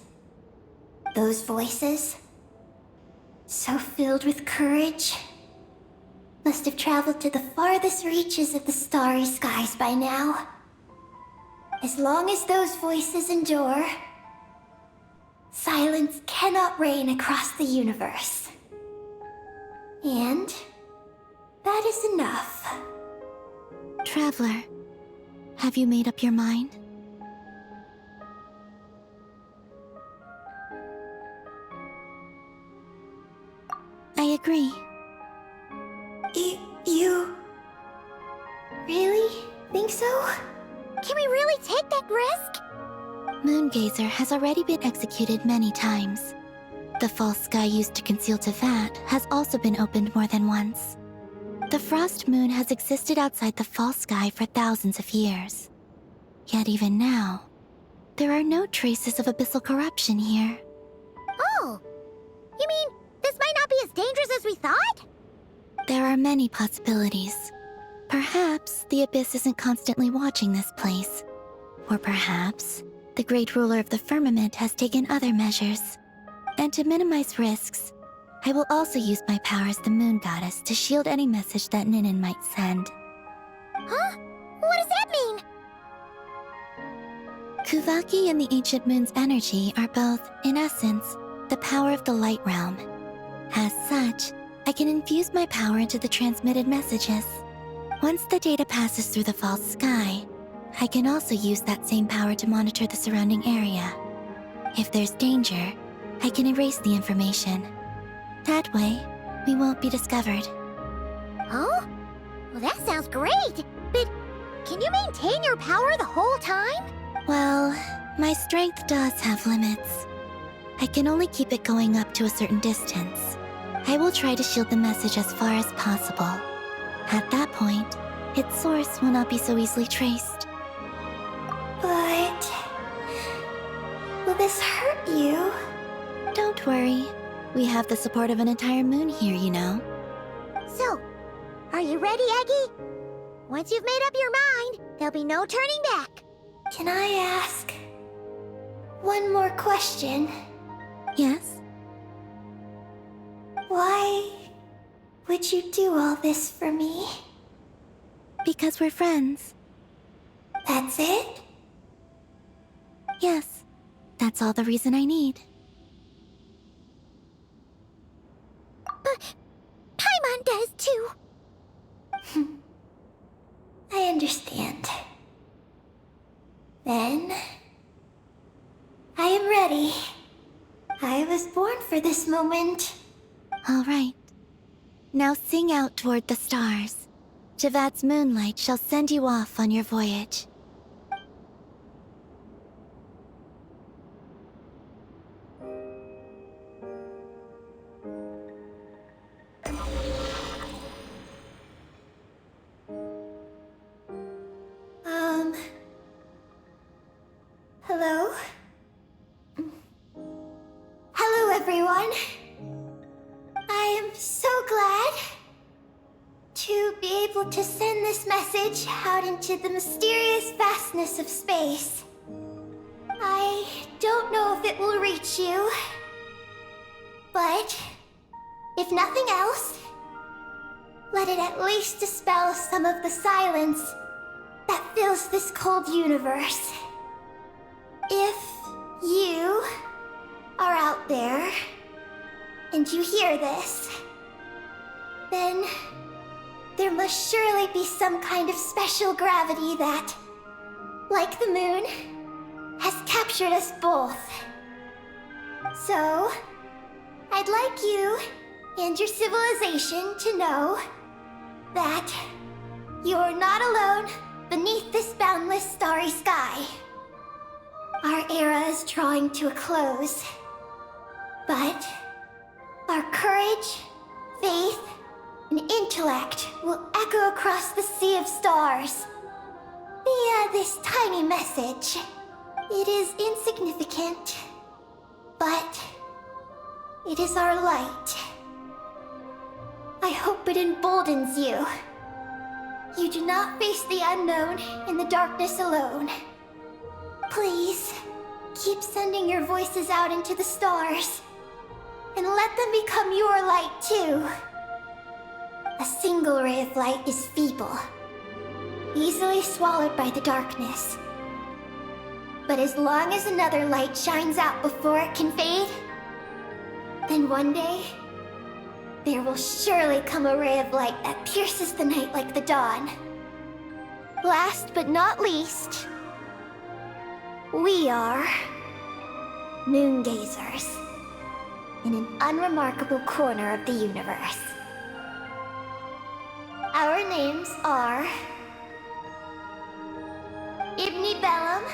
Those voices, so filled with courage, must have traveled to the farthest reaches of the starry skies by now. As long as those voices endure, silence cannot reign across the universe. And that is enough. Traveler, have you made up your mind? I agree. You really think so? Can we really take that risk? Moongazer has already been executed many times. The false sky used to conceal Teyvat has also been opened more than once. The frost moon has existed outside the false sky for thousands of years. Yet even now, there are no traces of abyssal corruption here. Oh, you mean this might not be as dangerous as we thought? There are many possibilities. Perhaps the Abyss isn't constantly watching this place. Or perhaps the Great Ruler of the Firmament has taken other measures. And to minimize risks, I will also use my power as the Moon Goddess to shield any message that Ninin might send. Huh? What does that mean? Kuvaki and the Ancient Moon's energy are both, in essence, the power of the Light Realm. As such, I can infuse my power into the transmitted messages. Once the data passes through the false sky, I can also use that same power to monitor the surrounding area. If there's danger, I can erase the information. That way, we won't be discovered. Oh? Well, that sounds great! But can you maintain your power the whole time? Well, my strength does have limits. I can only keep it going up to a certain distance. I will try to shield the message as far as possible. At that point, its source will not be so easily traced. But will this hurt you. Don't worry. We have the support of an entire moon here, you know. So, are you ready, Eggie? Once you've made up your mind, there'll be no turning back. Can I ask one more question? Yes? Why would you do all this for me? Because we're friends. That's it? Yes. That's all the reason I need. But Paimon does too. I understand. Then, I am ready. I was born for this moment. All right. Now sing out toward the stars. Javat's moonlight shall send you off on your voyage. Hello? Hello, everyone. I am so glad to be able to send this message out into the mysterious vastness of space. I don't know if it will reach you, but if nothing else, let it at least dispel some of the silence that fills this cold universe. If you are out there and you hear this, then there must surely be some kind of special gravity that, like the moon, has captured us both. So, I'd like you and your civilization to know that you're not alone beneath this boundless starry sky. Our era is drawing to a close, but our courage, faith, and intellect will echo across the sea of stars via this tiny message. It is insignificant, but it is our light. I hope it emboldens you. You do not face the unknown in the darkness alone. Please, keep sending your voices out into the stars, and let them become your light too. A single ray of light is feeble, easily swallowed by the darkness. But as long as another light shines out before it can fade, then one day, there will surely come a ray of light that pierces the night like the dawn. Last but not least, we are moon gazers in an unremarkable corner of the universe. Our names are Ibni Bellum,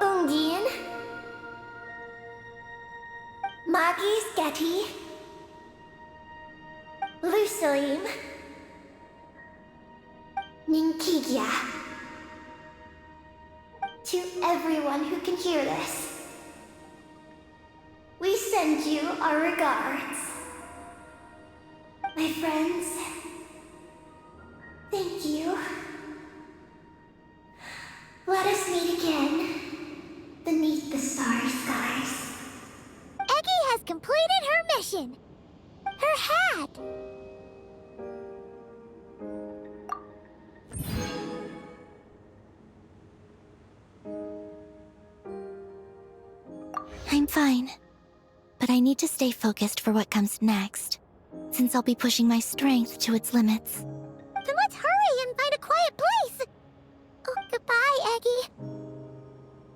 Ungin, Magis Getty, Lusalim, Ninkigia. To everyone who can hear this, we send you our regards. My friends, thank you. Let us meet again beneath the starry skies. Eggie has completed her mission. Her hat. I'm fine. But I need to stay focused for what comes next, since I'll be pushing my strength to its limits. Then let's hurry and find a quiet place. Oh, goodbye, Eggie.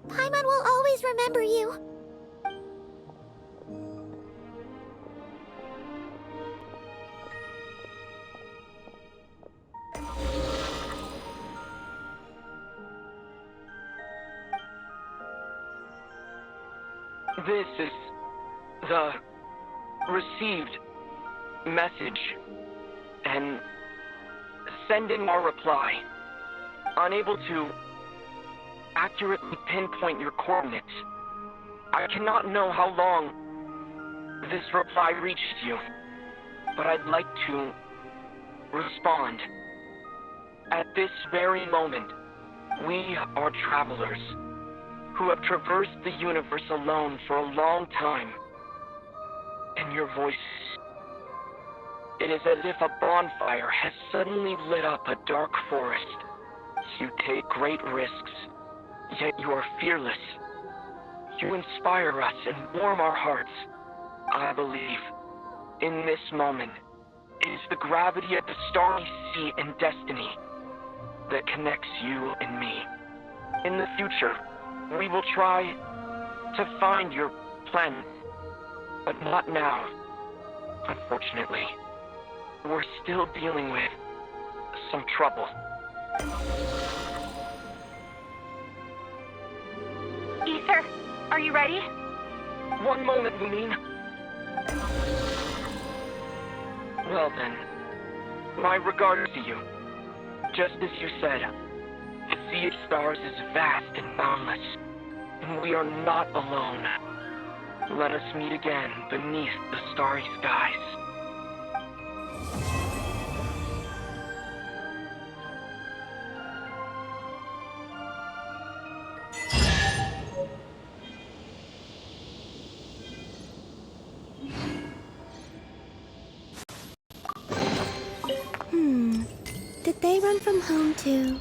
Paimon will always remember you. This is the received message and sending our reply. unable to accurately pinpoint your coordinates. I cannot know how long this reply reached you, but I'd like to respond. At this very moment, we are travelers who have traversed the universe alone for a long time. And your voice, it is as if a bonfire has suddenly lit up a dark forest. You take great risks, yet you are fearless. You inspire us and warm our hearts. I believe, in this moment, it is the gravity of the starry sea and destiny that connects you and me. In the future, we will try to find your planet, but not now, unfortunately. We're still dealing with some trouble. Ether, are you ready? One moment, Lumine. Well then, my regards to you. Just as you said, the sea of stars is vast and boundless, and we are not alone. Let us meet again beneath the starry skies. Did they run from home too?